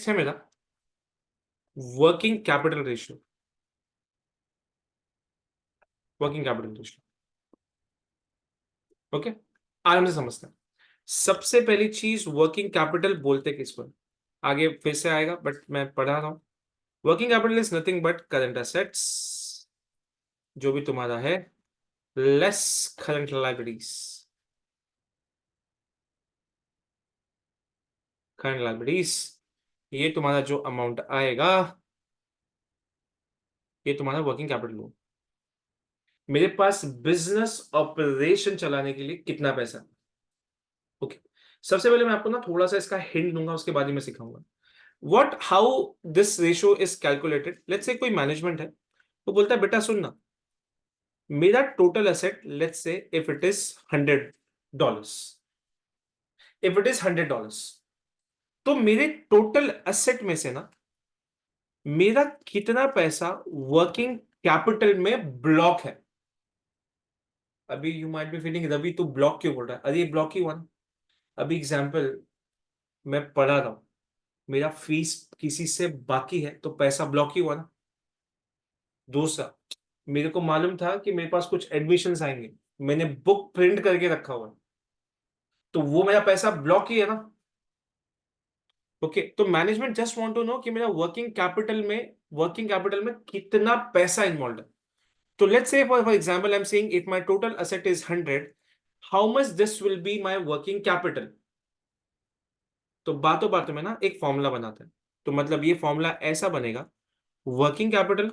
है मेरा वर्किंग कैपिटल रेशियो। ओके, आराम से समझते हैं। सबसे पहली चीज, वर्किंग कैपिटल बोलते किसको है? आगे फिर से आएगा बट मैं पढ़ा रहा हूं। Working capital is nothing but current assets, जो भी तुम्हारा है, less current liabilities. Current liabilities, ये तुम्हारा जो अमाउंट आएगा ये तुम्हारा वर्किंग कैपिटल हो। मेरे पास बिजनेस ऑपरेशन चलाने के लिए कितना पैसा? ओके, सबसे पहले मैं आपको ना थोड़ा सा इसका हिंट दूंगा, उसके बाद ही मैं सिखाऊंगा what how this ratio is calculated. Let's say कोई मैनेजमेंट है, वो बोलता है बेटा सुन ना, मेरा total asset let's say if it is $100, if it is $100, तो मेरे टोटल एसेट में से ना मेरा कितना पैसा वर्किंग कैपिटल में ब्लॉक है? अभी you might be feeling Ravi तू ब्लॉक क्यों बोल रहा है? अरे ये ब्लॉक ही हुआ ना। अभी एग्जाम्पल मैं पढ़ा रहा हूं, मेरा फीस किसी से बाकी है तो पैसा ब्लॉक ही हुआ ना। दूसरा, मेरे को मालूम था कि मेरे पास कुछ एडमिशन्स आएंगे, मैंने बुक प्रिंट करके रखा हुआ है, तो वो मेरा पैसा ब्लॉक ही है ना। ओके, तो management just want to know कि मेरा वर्किंग कैपिटल में कितना पैसा इन्वॉल्व है। तो let's say for example I am saying if my total asset is 100, how much this will be my working capital. तो बातों बातों में ना एक फॉर्मूला बनाते हैं। तो मतलब ये फॉर्मूला ऐसा बनेगा, वर्किंग कैपिटल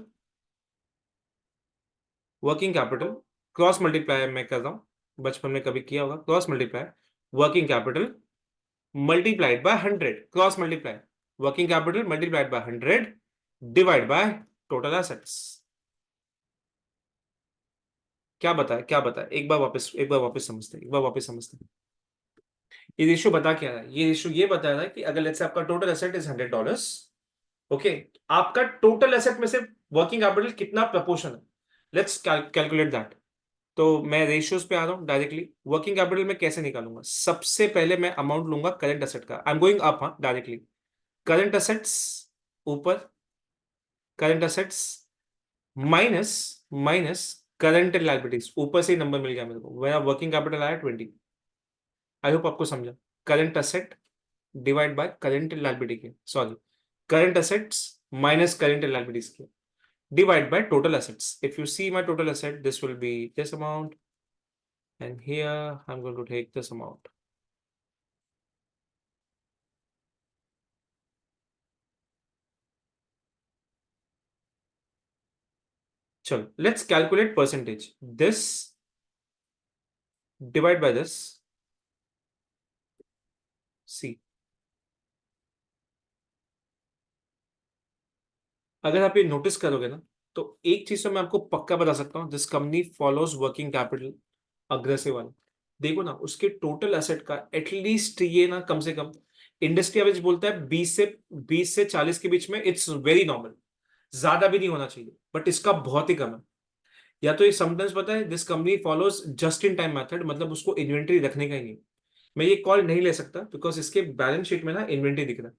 क्रॉस मल्टीप्लाई मैं कर रहा हूं, बचपन में कभी किया होगा, cross multiply working capital multiplied by 100, cross multiply working capital multiplied by 100 divide by total assets. क्या बताया एक बार वापस समझते हैं। ये रेशियो बता क्या रहा है? ये रेशियो ये बता रहा है कि अगर लेट्स से आपका टोटल एसेट इज $100, ओके, आपका टोटल एसेट में से वर्किंग कैपिटल कितना प्रपोर्शन है, लेट्स कैलकुलेट दैट। तो मैं रेशियोज पे आ रहा हूं डायरेक्टली। वर्किंग कैपिटल में कैसे निकालूंगा? सबसे पहले मैं अमाउंट लूंगा करंट एसेट का, I am going up directly. Current assets ऊपर, current assets minus minus current liabilities, ऊपर से ही नंबर मिल गया मेरे को, मेरा वर्किंग कैपिटल आया 20। आई होप आपको समझा। Current asset divide by current liability के, sorry, current assets minus current liabilities के, divide by total assets. If you see my total asset, this will be this amount, and here I'm going to take this amount. Chalo, let's calculate percentage. This divide by this. See, अगर आप ये notice करोगे ना, तो एक चीज तो मैं आपको पक्का बता सकता हूँ, this company follows working capital aggressive वाला। देखो ना, उसके टोटल एसेट का एटलीस्ट ये ना कम से कम, इंडस्ट्री एवरेज बोलता है 20 से 40 के बीच में, इट्स वेरी नॉर्मल, ज्यादा भी नहीं होना चाहिए, बट इसका बहुत ही कम है। या तो ये समटाइम्स पता है this company follows just in time method, मतलब उसको इन्वेंट्री रखने का ही नहीं। मैं ये कॉल नहीं ले सकता बिकॉज इसके बैलेंस शीट में ना इन्वेंट्री दिख रहा है।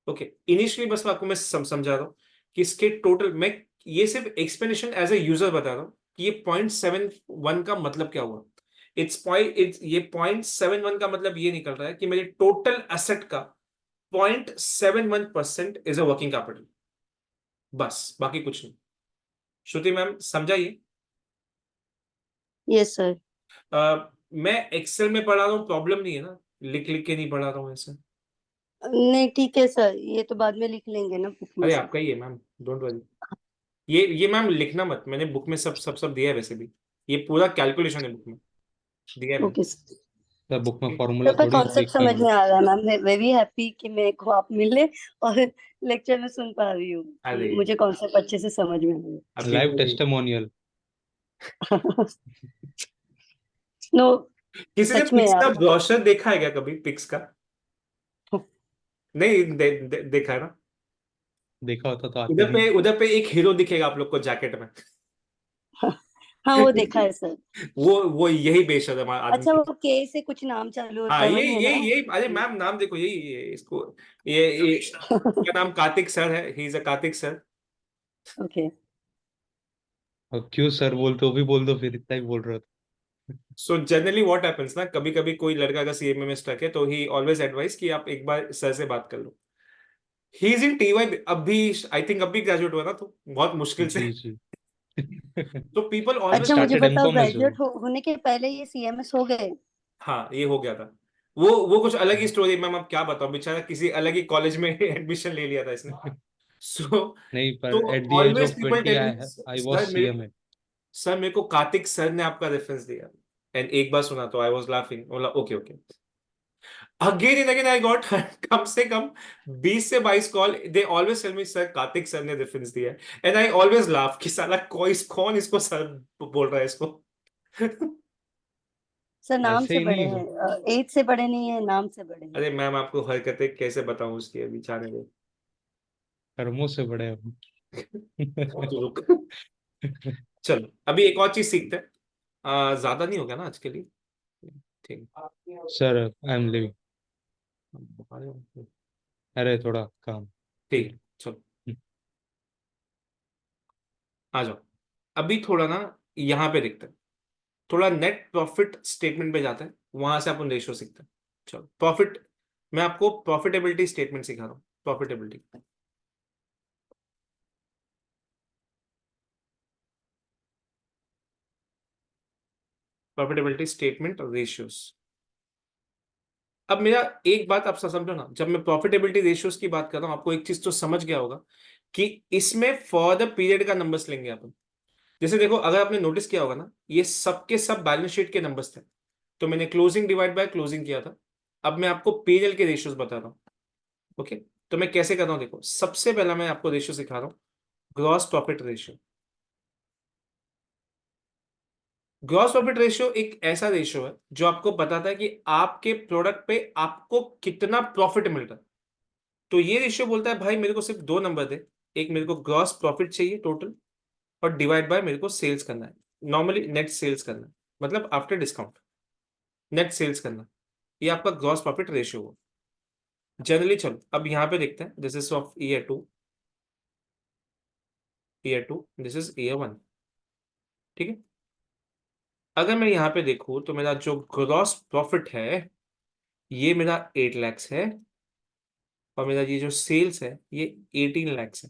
ओके, इनिशियली बस मैं आपको मैं समझा रहा हूँ कि इसके टोटल, मैं ये सिर्फ एक्सप्लेनेशन एज ए यूजर बता रहा हूँ कि ये 0.71 का मतलब क्या हुआ। ये 0.71 का मतलब ये निकल रहा है कि मेरे टोटल एसेट का 0.71% इज अ वर्किंग कैपिटल, बस, बाकी कुछ नहीं। श्रुति मैम समझाइए। Yes sir. मैं एक्सेल में पढ़ा रहा हूँ, प्रॉब्लम नहीं है ना, लिख लिख के नहीं पढ़ा रहा हूँ ऐसे। नहीं ठीक है सर, ये तो बाद में लिख लेंगे ना बुक में अरे से। आपका ही है मैम, डोंट वरी। ये मैम लिखना मत, मैंने बुक में सब दिया है वैसे भी। ये पूरा कैलकुलेशन है बुक में, दिया है मैंने। Okay sir. सर बुक में ठीक। फॉर्मूला तो थोड़ी कॉन्सेप्ट लिख के समझ गए। में आ रहा है मैम, मैं वेरी हैप्पी कि मेरे को आप मिले और लेक्चर में सुन पा रही हूँ अरे कि मुझे कॉन्सेप्ट अच्छे से समझ में आ अभी लाइव टेस्टिमोनियल। रहा। नो, किसी ने सच में पिक्स का यार। ब्रोशर देखा है क्या कभी, पिक्स का? नहीं देखा है ना? देखा होता तो आते नहीं। उधर पे एक हीरो दिखेगा आप लोग को जैकेट में। हाँ वो देखा है सर। वो यही बेशर्म आदमी। अच्छा, वो के से कुछ नाम चालू होता हाँ है, ये वही है ये ना? ये अरे मैम नाम देखो, ये इसको, ये इसका नाम कार्तिक सर है, he is a Kartik sir. Okay और क्यों सर बोलते हो, भी बोल दो फिर, इतना ही बोल रहे हो तो। सो जनरली व्हाट हैपेंस ना, कभी कभी कोई लड़का अगर सीएमए में स्टक है तो ही ऑलवेज एडवाइस कि आप एक बार सर से बात कर लो। ही इज इन टीवाई अभी, आई थिंक अभी ग्रेजुएट हुआ ना, तो बहुत मुश्किल से। जी जी। तो पीपल ऑलवेज, अच्छा, मुझे स्टार्टेड बताओ, एमकॉम में से ग्रेजुएट होने के पहले ये सीएमएस हो गए? हाँ ये हो गया था। वो कुछ अलग ही स्टोरी मैम, अब क्या बताऊं, बेचारा किसी अलग ही कॉलेज में एडमिशन ले लिया था इसने। सो नहीं, तो पर at the age always of people 20 tell me, I I was sir मेरे सीएमए। सर मेरे को कार्तिक सर ने आपका रेफरेंस दिया। एंड एक बार सुना तो आई वाज लाफिंग, बोला okay okay. Again and again I got कम से कम 20 से 22 call, they always tell me sir Kartik sir ने रेफरेंस दिया है। एंड आई ऑलवेज लाफ कि साला कौन इसको सर बोल रहा है इसको। सर नाम ऐसे से ही बड़े नहीं, हैं, एज से बड़े नहीं है, नाम से बड़े हैं। अरे मैम आपको हरकतें कैसे बताऊं उसकी, अभी जाने दो। कर्मों से बड़े हम। रुक। चलो अभी एक और चीज सीखते हैं। ज्यादा नहीं हो गया ना आज के लिए? ठीक। Sir I am living. ठीक अरे थोड़ा काम। है, चलो आ जाओ। अभी थोड़ा ना यहाँ पे देखते हैं, थोड़ा नेट प्रॉफिट स्टेटमेंट पे जाते हैं, वहां से अपन रेशियो सीखते हैं। चलो प्रॉफिट, मैं आपको प्रॉफिटेबिलिटी स्टेटमेंट सिखा रहा हूँ। प्रॉफिटेबिलिटी, प्रॉफिटेबिलिटी स्टेटमेंट और रेशियोज। अब मेरा एक बात आप समझो ना, जब मैं प्रॉफिटेबिलिटी रेशियोज की बात कर रहा हूं, आपको एक चीज तो समझ गया होगा कि इसमें फॉर द पीरियड का नंबर्स लेंगे अपन। जैसे देखो, अगर आपने नोटिस किया होगा ना, ये सब के सब बैलेंस शीट के नंबर्स थे, तो मैंने क्लोजिंग डिवाइड बाय क्लोजिंग किया था। अब मैं आपको पीएनएल के रेशियोज बता रहा हूँ। ओके, तो मैं कैसे कर रहा हूँ देखो, सबसे पहला मैं आपको रेशियो सिखा रहा हूँ, gross profit ratio. Gross profit ratio एक ऐसा रेशियो है जो आपको बताता है कि आपके प्रोडक्ट पे आपको कितना प्रॉफिट मिल रहा है। तो ये रेशियो बोलता है भाई मेरे को सिर्फ दो नंबर दे, एक मेरे को ग्रॉस प्रॉफिट चाहिए टोटल, और डिवाइड बाय मेरे को सेल्स करना है, नॉर्मली नेट सेल्स करना है, मतलब आफ्टर डिस्काउंट नेट सेल्स करना। ये आपका ग्रॉस प्रॉफिट रेशियो हो जनरली। चलो अब यहाँ पे देखते हैं, this is of year 2, this is year 1। ठीक है, अगर मैं यहाँ पे देखूँ तो मेरा जो ग्रॉस प्रॉफिट है ये मेरा 8 लैक्स है, और मेरा ये जो सेल्स है ये 18 लैक्स है।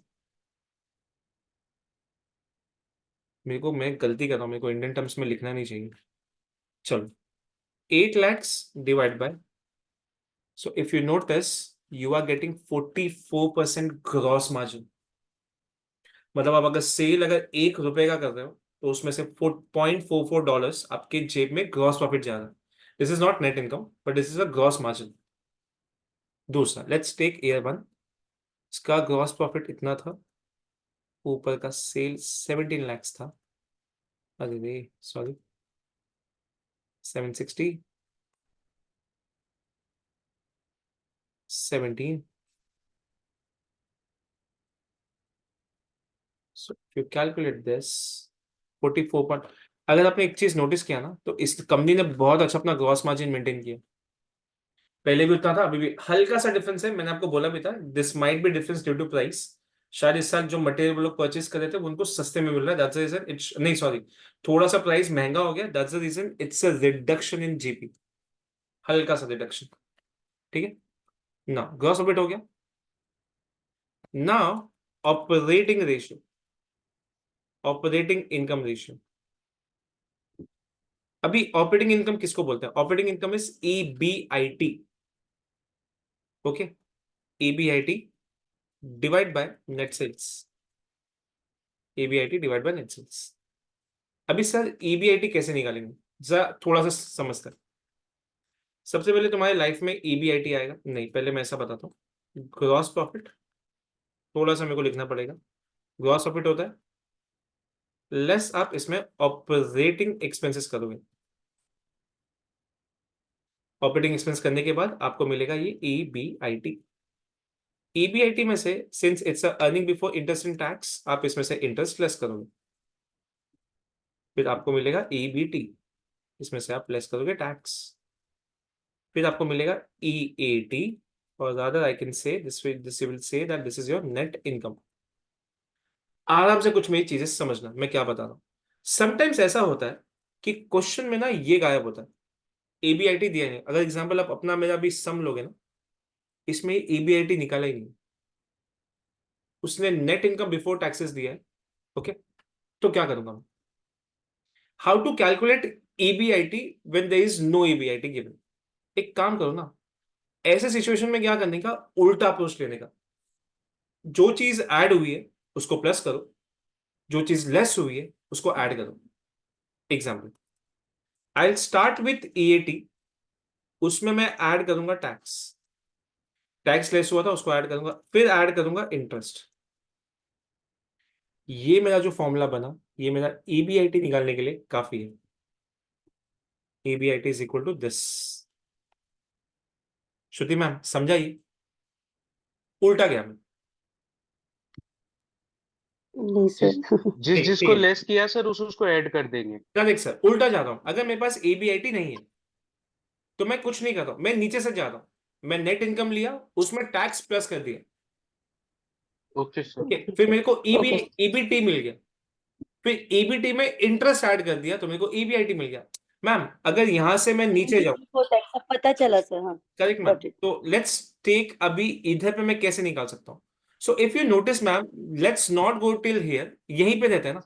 मैं गलती कर रहा हूँ, मेरे को इंडियन टर्म्स में लिखना नहीं चाहिए। चलो 8 lakhs divided by, so if you notice you are getting 44% gross margin। मतलब आप अगर सेल अगर ₹1 का कर रहे हो तो उसमें से $4.44 आपके जेब में ग्रॉस प्रॉफिट जा रहा है। This is not net income but this is a gross margin. दूसरा, लेट्स टेक ईयर 1, इसका ग्रॉस प्रॉफिट इतना था, ऊपर का सेल 17 lakhs था, अरे रे sorry 760, 17। So if you calculate this 44 point, अगर आपने एक चीज नोटिस किया ना, तो इस कंपनी ने बहुत अच्छा अपना ग्रॉस मार्जिन मेंटेन किया। पहले भी उतना था, अभी भी हल्का सा डिफरेंस है, मैंने आपको बोला भी था this might be difference due to price. शायद इस साल जो मटेरियल लोग परचेस कर रहे थे उनको सस्ते में मिल रहा है, दैट्स द रीजन इट्स, नहीं सॉरी, थोड़ा सा प्राइस महंगा हो गया, that's the reason it's a reduction in GP, हल्का सा रिडक्शन। ठीक है ना, ग्रॉस प्रॉफिट हो गया। Now operating ratio, operating income ratio. अभी ऑपरेटिंग इनकम किसको बोलते हैं? Operating income is EBIT। Okay, EBIT divide by net sales, EBIT divide by net sales. अभी सर EBIT कैसे निकालेंगे, जरा थोड़ा सा समझते हैं। सबसे पहले तुम्हारी लाइफ में EBIT आएगा नहीं, पहले मैं ऐसा बताता हूँ, ग्रॉस प्रॉफिट, थोड़ा सा मेरे को लिखना पड़ेगा। ग्रॉस प्रॉफिट होता है लेस आप इसमें ऑपरेटिंग एक्सपेंसेस करोगे, ऑपरेटिंग एक्सपेंस करने के बाद आपको मिलेगा ये EBIT। EBIT में से since it's earning before interest and tax, आप इसमें से इंटरेस्ट लेस करोगे, फिर आपको मिलेगा EBT, इसमें से आप लेस करोगे टैक्स, फिर आपको मिलेगा EAT, और rather I can say this will say that this is your net income। आराम से कुछ मेरी चीजें समझना, मैं क्या बता रहा हूँ। समटाइम्स ऐसा होता है कि क्वेश्चन में ना ये गायब होता है, EBIT दिया है। अगर एग्जांपल आप अपना मेरा भी सम लोगे ना, इसमें EBIT निकाला ही नहीं, उसने नेट इनकम बिफोर टैक्सेस दिया है। ओके, तो क्या करूंगा मैं, how to calculate EBIT when there is no EBIT given. एक काम करो ना, ऐसे सिचुएशन में क्या करने का, उल्टा अप्रोच लेने का। जो चीज ऐड हुई है उसको प्लस करो, जो चीज लेस हुई है उसको ऐड करो। Example, I will start with EAT, उसमें मैं ऐड करूंगा टैक्स, टैक्स लेस हुआ था उसको ऐड करूंगा, फिर ऐड करूंगा इंटरेस्ट। ये मेरा जो फॉर्मूला बना, ये मेरा EBIT निकालने के लिए काफी है। EBIT is equal to this. Shruti ma'am समझाइए, उल्टा गया मैं। नहीं सर। जिसको लेस किया सर उसको ऐड कर देंगे। करेक्ट सर, उल्टा जा रहा हूं। अगर मेरे पास EBIT नहीं है तो मैं कुछ नहीं कर रहा हूं, मैं नीचे से जा रहा हूं, मैं नेट इनकम लिया, उसमें टैक्स प्लस कर दिया। Okay sir. ओके, फिर मेरे को Okay. EBT मिल गया, फिर EBT में इंटरेस्ट ऐड कर दिया तो मेरे को EBIT मिल गया। मैम अगर यहां से मैं नीचे जाऊं, Before tax, अब पता चला सर। हाँ, करेक्ट मैम, got it. तो लेट्स टेक अभी इधर पे मैं कैसे निकाल सकता हूं। सो if you notice ma'am, let's not go till here, यहीं पे रहते हैं ना,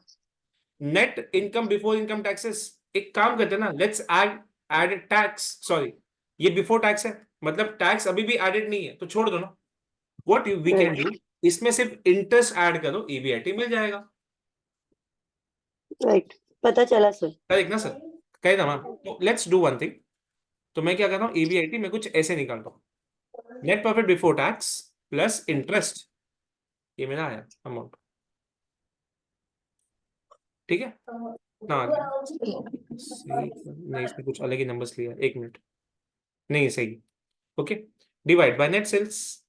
net income before income taxes. एक काम करते हैं ना, लेट्स ऐड टैक्स, सॉरी ये बिफोर टैक्स है, मतलब टैक्स अभी भी एडेड नहीं है, तो छोड़ दो ना। व्हाट वी कैन डू, इसमें सिर्फ इंटरेस्ट ऐड करो, EBIT मिल जाएगा। Right. पता चला सर। करेक्ट ना सर, कहे ना मैम। तो लेट्स डू वन थिंग, तो मैं क्या कर रहा हूँ, EBIT में कुछ ऐसे निकालता हूँ, net profit before tax plus interest, ये मेरा आया अमाउंट। ठीक है ना, नहीं इसमें कुछ अलग ही नंबर्स लिया, एक मिनट, नहीं सही। Okay, divide by net sales,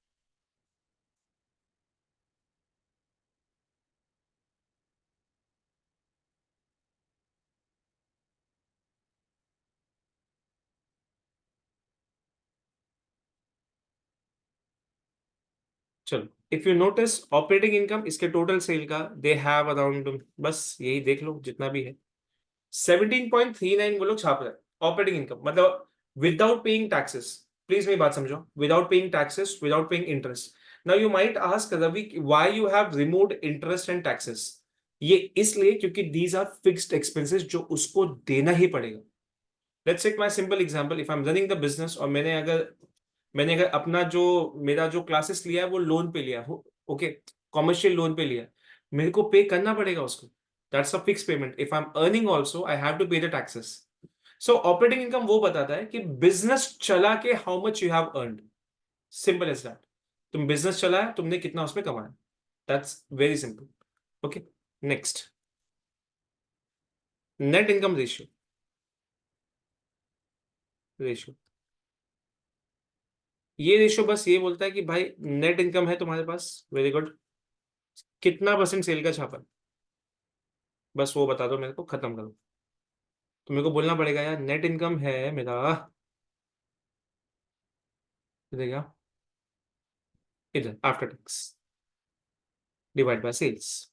चलो if you notice operating income, इसके टोटल सेल का दे हैव अराउंड, बस यही देख लो जितना भी है 17.39 वो लोग छाप रहे हैं ऑपरेटिंग इनकम, मतलब विदाउट पेइंग टैक्सेस। प्लीज मेरी बात समझो, without paying taxes, without paying interest. Now you might ask Ravi why you have removed interest and taxes. ये इसलिए क्योंकि दीज आर फिक्स्ड एक्सपेंसेस जो उसको देना ही पड़ेगा। Let's take my simple example, if I am running the business और मैंने अगर अपना जो मेरा जो क्लासेस लिया है वो लोन पे लिया हो, ओके, कॉमर्शियल लोन पे लिया, मेरे को पे करना पड़ेगा उसको, that's a fix payment. If I am earning also I have to pay the taxes. So operating income वो बताता है कि बिजनेस चला के how much you have earned, simple as that. तुम बिजनेस चलाया, तुमने कितना उसमें कमाया, that's very simple. Okay, next, net income ratio, ये रेशियो बस ये बोलता है कि भाई नेट इनकम है तुम्हारे पास, वेरी गुड, कितना परसेंट सेल का छापा है, बस वो बता दो मेरे को, खत्म करो। तो मेरे को बोलना पड़ेगा यार नेट इनकम है मेरा, क्या इधर after tax divide by sales.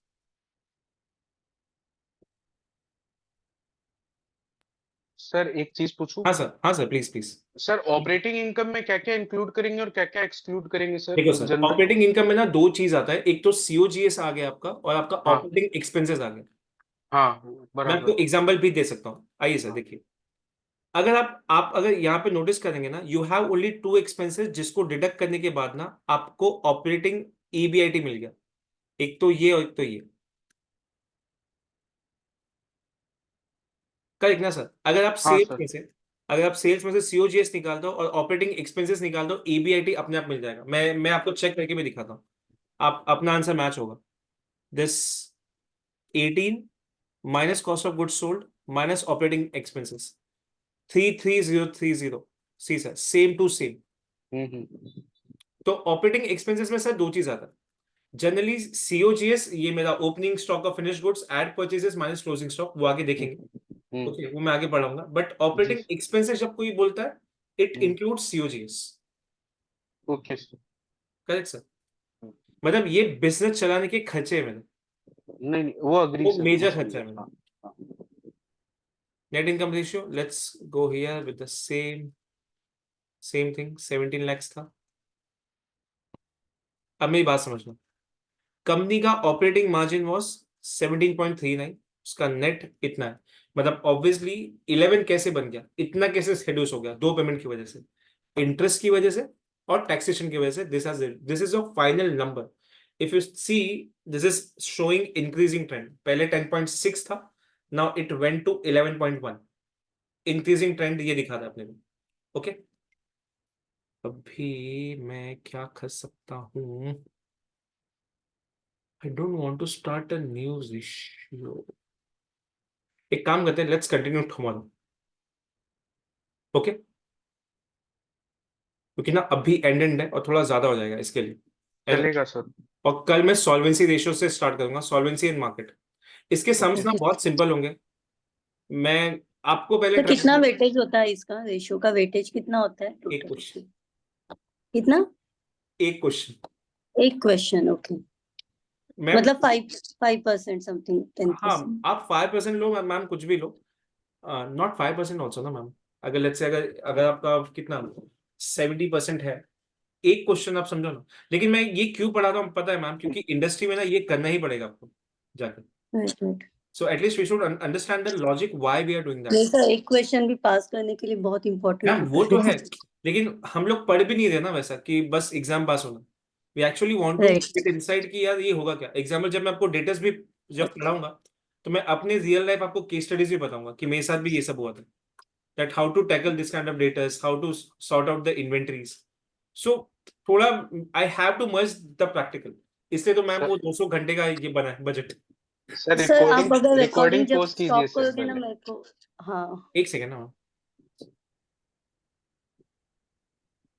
Sir एक चीज पूछूं? हाँ sir please please. Sir operating income में क्या क्या इंक्लूड करेंगे और क्या क्या एक्सक्लूड करेंगे सर? देखो सर, जनरल। ऑपरेटिंग इनकम में ना दो चीज आता है, एक तो COGS आ गया आपका, और आपका हाँ। ऑपरेटिंग एक्सपेंसेस आ गया। हाँ मैं आपको बराबर। एग्जांपल भी दे सकता हूँ, आइए सर हाँ। देखिए। अगर आप अगर यहाँ पे नोटिस करेंगे ना, यू हैव ओनली 2 एक्सपेंसेस जिसको डिडक्ट करने के बाद ना आपको ऑपरेटिंग EBIT मिल गया, एक तो ये और एक तो ये। करेक्ट ना सर? अगर आप हाँ सेल्स सर। में से अगर आप सेल्स में से COGS निकाल दो और ऑपरेटिंग एक्सपेंसेस निकाल दो, EBIT अपने आप मिल जाएगा। मैं आपको चेक करके भी दिखाता हूँ, आप अपना आंसर मैच होगा। This 18 minus cost of goods sold minus operating expenses 33030। See sir, same to same. तो ऑपरेटिंग एक्सपेंसेस में सर दो चीज आता है जनरली, COGS ये मेरा opening stock of finished goods add purchases minus closing stock, वो आगे देखेंगे। ओके, वो मैं आगे पढ़ाऊंगा। बट ऑपरेटिंग एक्सपेंसेस जब कोई बोलता है, it includes COGS। Okay sir. Correct sir? मतलब ये बिजनेस चलाने के खर्चे हैं मेरे, नहीं नहीं, वो अग्री वो सर, मेजर वो खर्चा है समझा। मेरा। हाँ, हाँ। Net income ratio, let's go here with the same thing. 17 lakhs था। अब मेरी बात समझना, कंपनी का ऑपरेटिंग मार्जिन वाज 17.39, उसका नेट इतना है। मतलब ऑब्वियसली 11 कैसे बन गया, इतना कैसे रिड्यूस हो गया? दो पेमेंट की वजह से, इंटरेस्ट की वजह से और टैक्सेशन की वजह से। This is your final number. If you see, this is showing increasing trend. पहले 10.6 था, now it went to 11.1। Increasing trend ये दिखा था अपने को। ओके, अभी मैं क्या कर सकता हूं? I don't want to start a news issue. एक काम करते हैं, लेट्स कंटिन्यू टुमारो। ओके, क्योंकि ना अभी एंड है और थोड़ा ज्यादा हो जाएगा इसके लिए। चलेगा सर। और कल मैं सॉल्वेंसी रेशियो से स्टार्ट करूंगा, सॉल्वेंसी इन मार्केट। इसके सम्स ना बहुत सिंपल होंगे। मैं आपको पहले तो कितना वेटेज होता है इसका, रेशियो का वेटेज कितना होता है एक टोटल? क्वेश्चन, कितना? एक क्वेश्चन। एक क्वेश्चन, ओके। मैम मतलब 5% समथिंग, हाँ, 10%? आप 5% लो मैम, कुछ भी लो। नॉट 5% ऑल्सो ना मैम। अगर लेट्स से अगर आपका कितना 70% है, एक क्वेश्चन आप समझो ना। लेकिन मैं ये क्यों पढ़ा रहा हूँ पता है मैम, क्योंकि इंडस्ट्री में ना ये करना ही पड़ेगा आपको जाकर। Right. So at least we should understand the logic why we are doing that. नहीं सर, एक क्वेश्चन भी पास करने के लिए बहुत इंपॉर्टेंट मैम होता वो तो है। है, लेकिन हम लोग पढ़ भी नहीं रहे ना वैसा कि बस एग्जाम पास होना। We actually want to right. Get insight कि यार ये होगा क्या। एग्जाम्पल जब मैं आपको डेटर्स भी जब पढ़ाऊंगा, तो मैं अपने रियल लाइफ आपको केस स्टडीज भी बताऊंगा कि मेरे साथ भी ये सब हुआ था। That how to tackle this kind of debtors, how to sort out the inventories. So थोड़ा I have to merge the practical. इसलिए तो मैम वो 200 घंटे का ये बना है बजट। सर सर आप अगर रिकॉर्डिंग रिकॉर्डिंग जब पोस्ट कीजिए स्टॉप सर करोगे ना पहले। मेरे को। हाँ, एक सेकेंड ना मैम।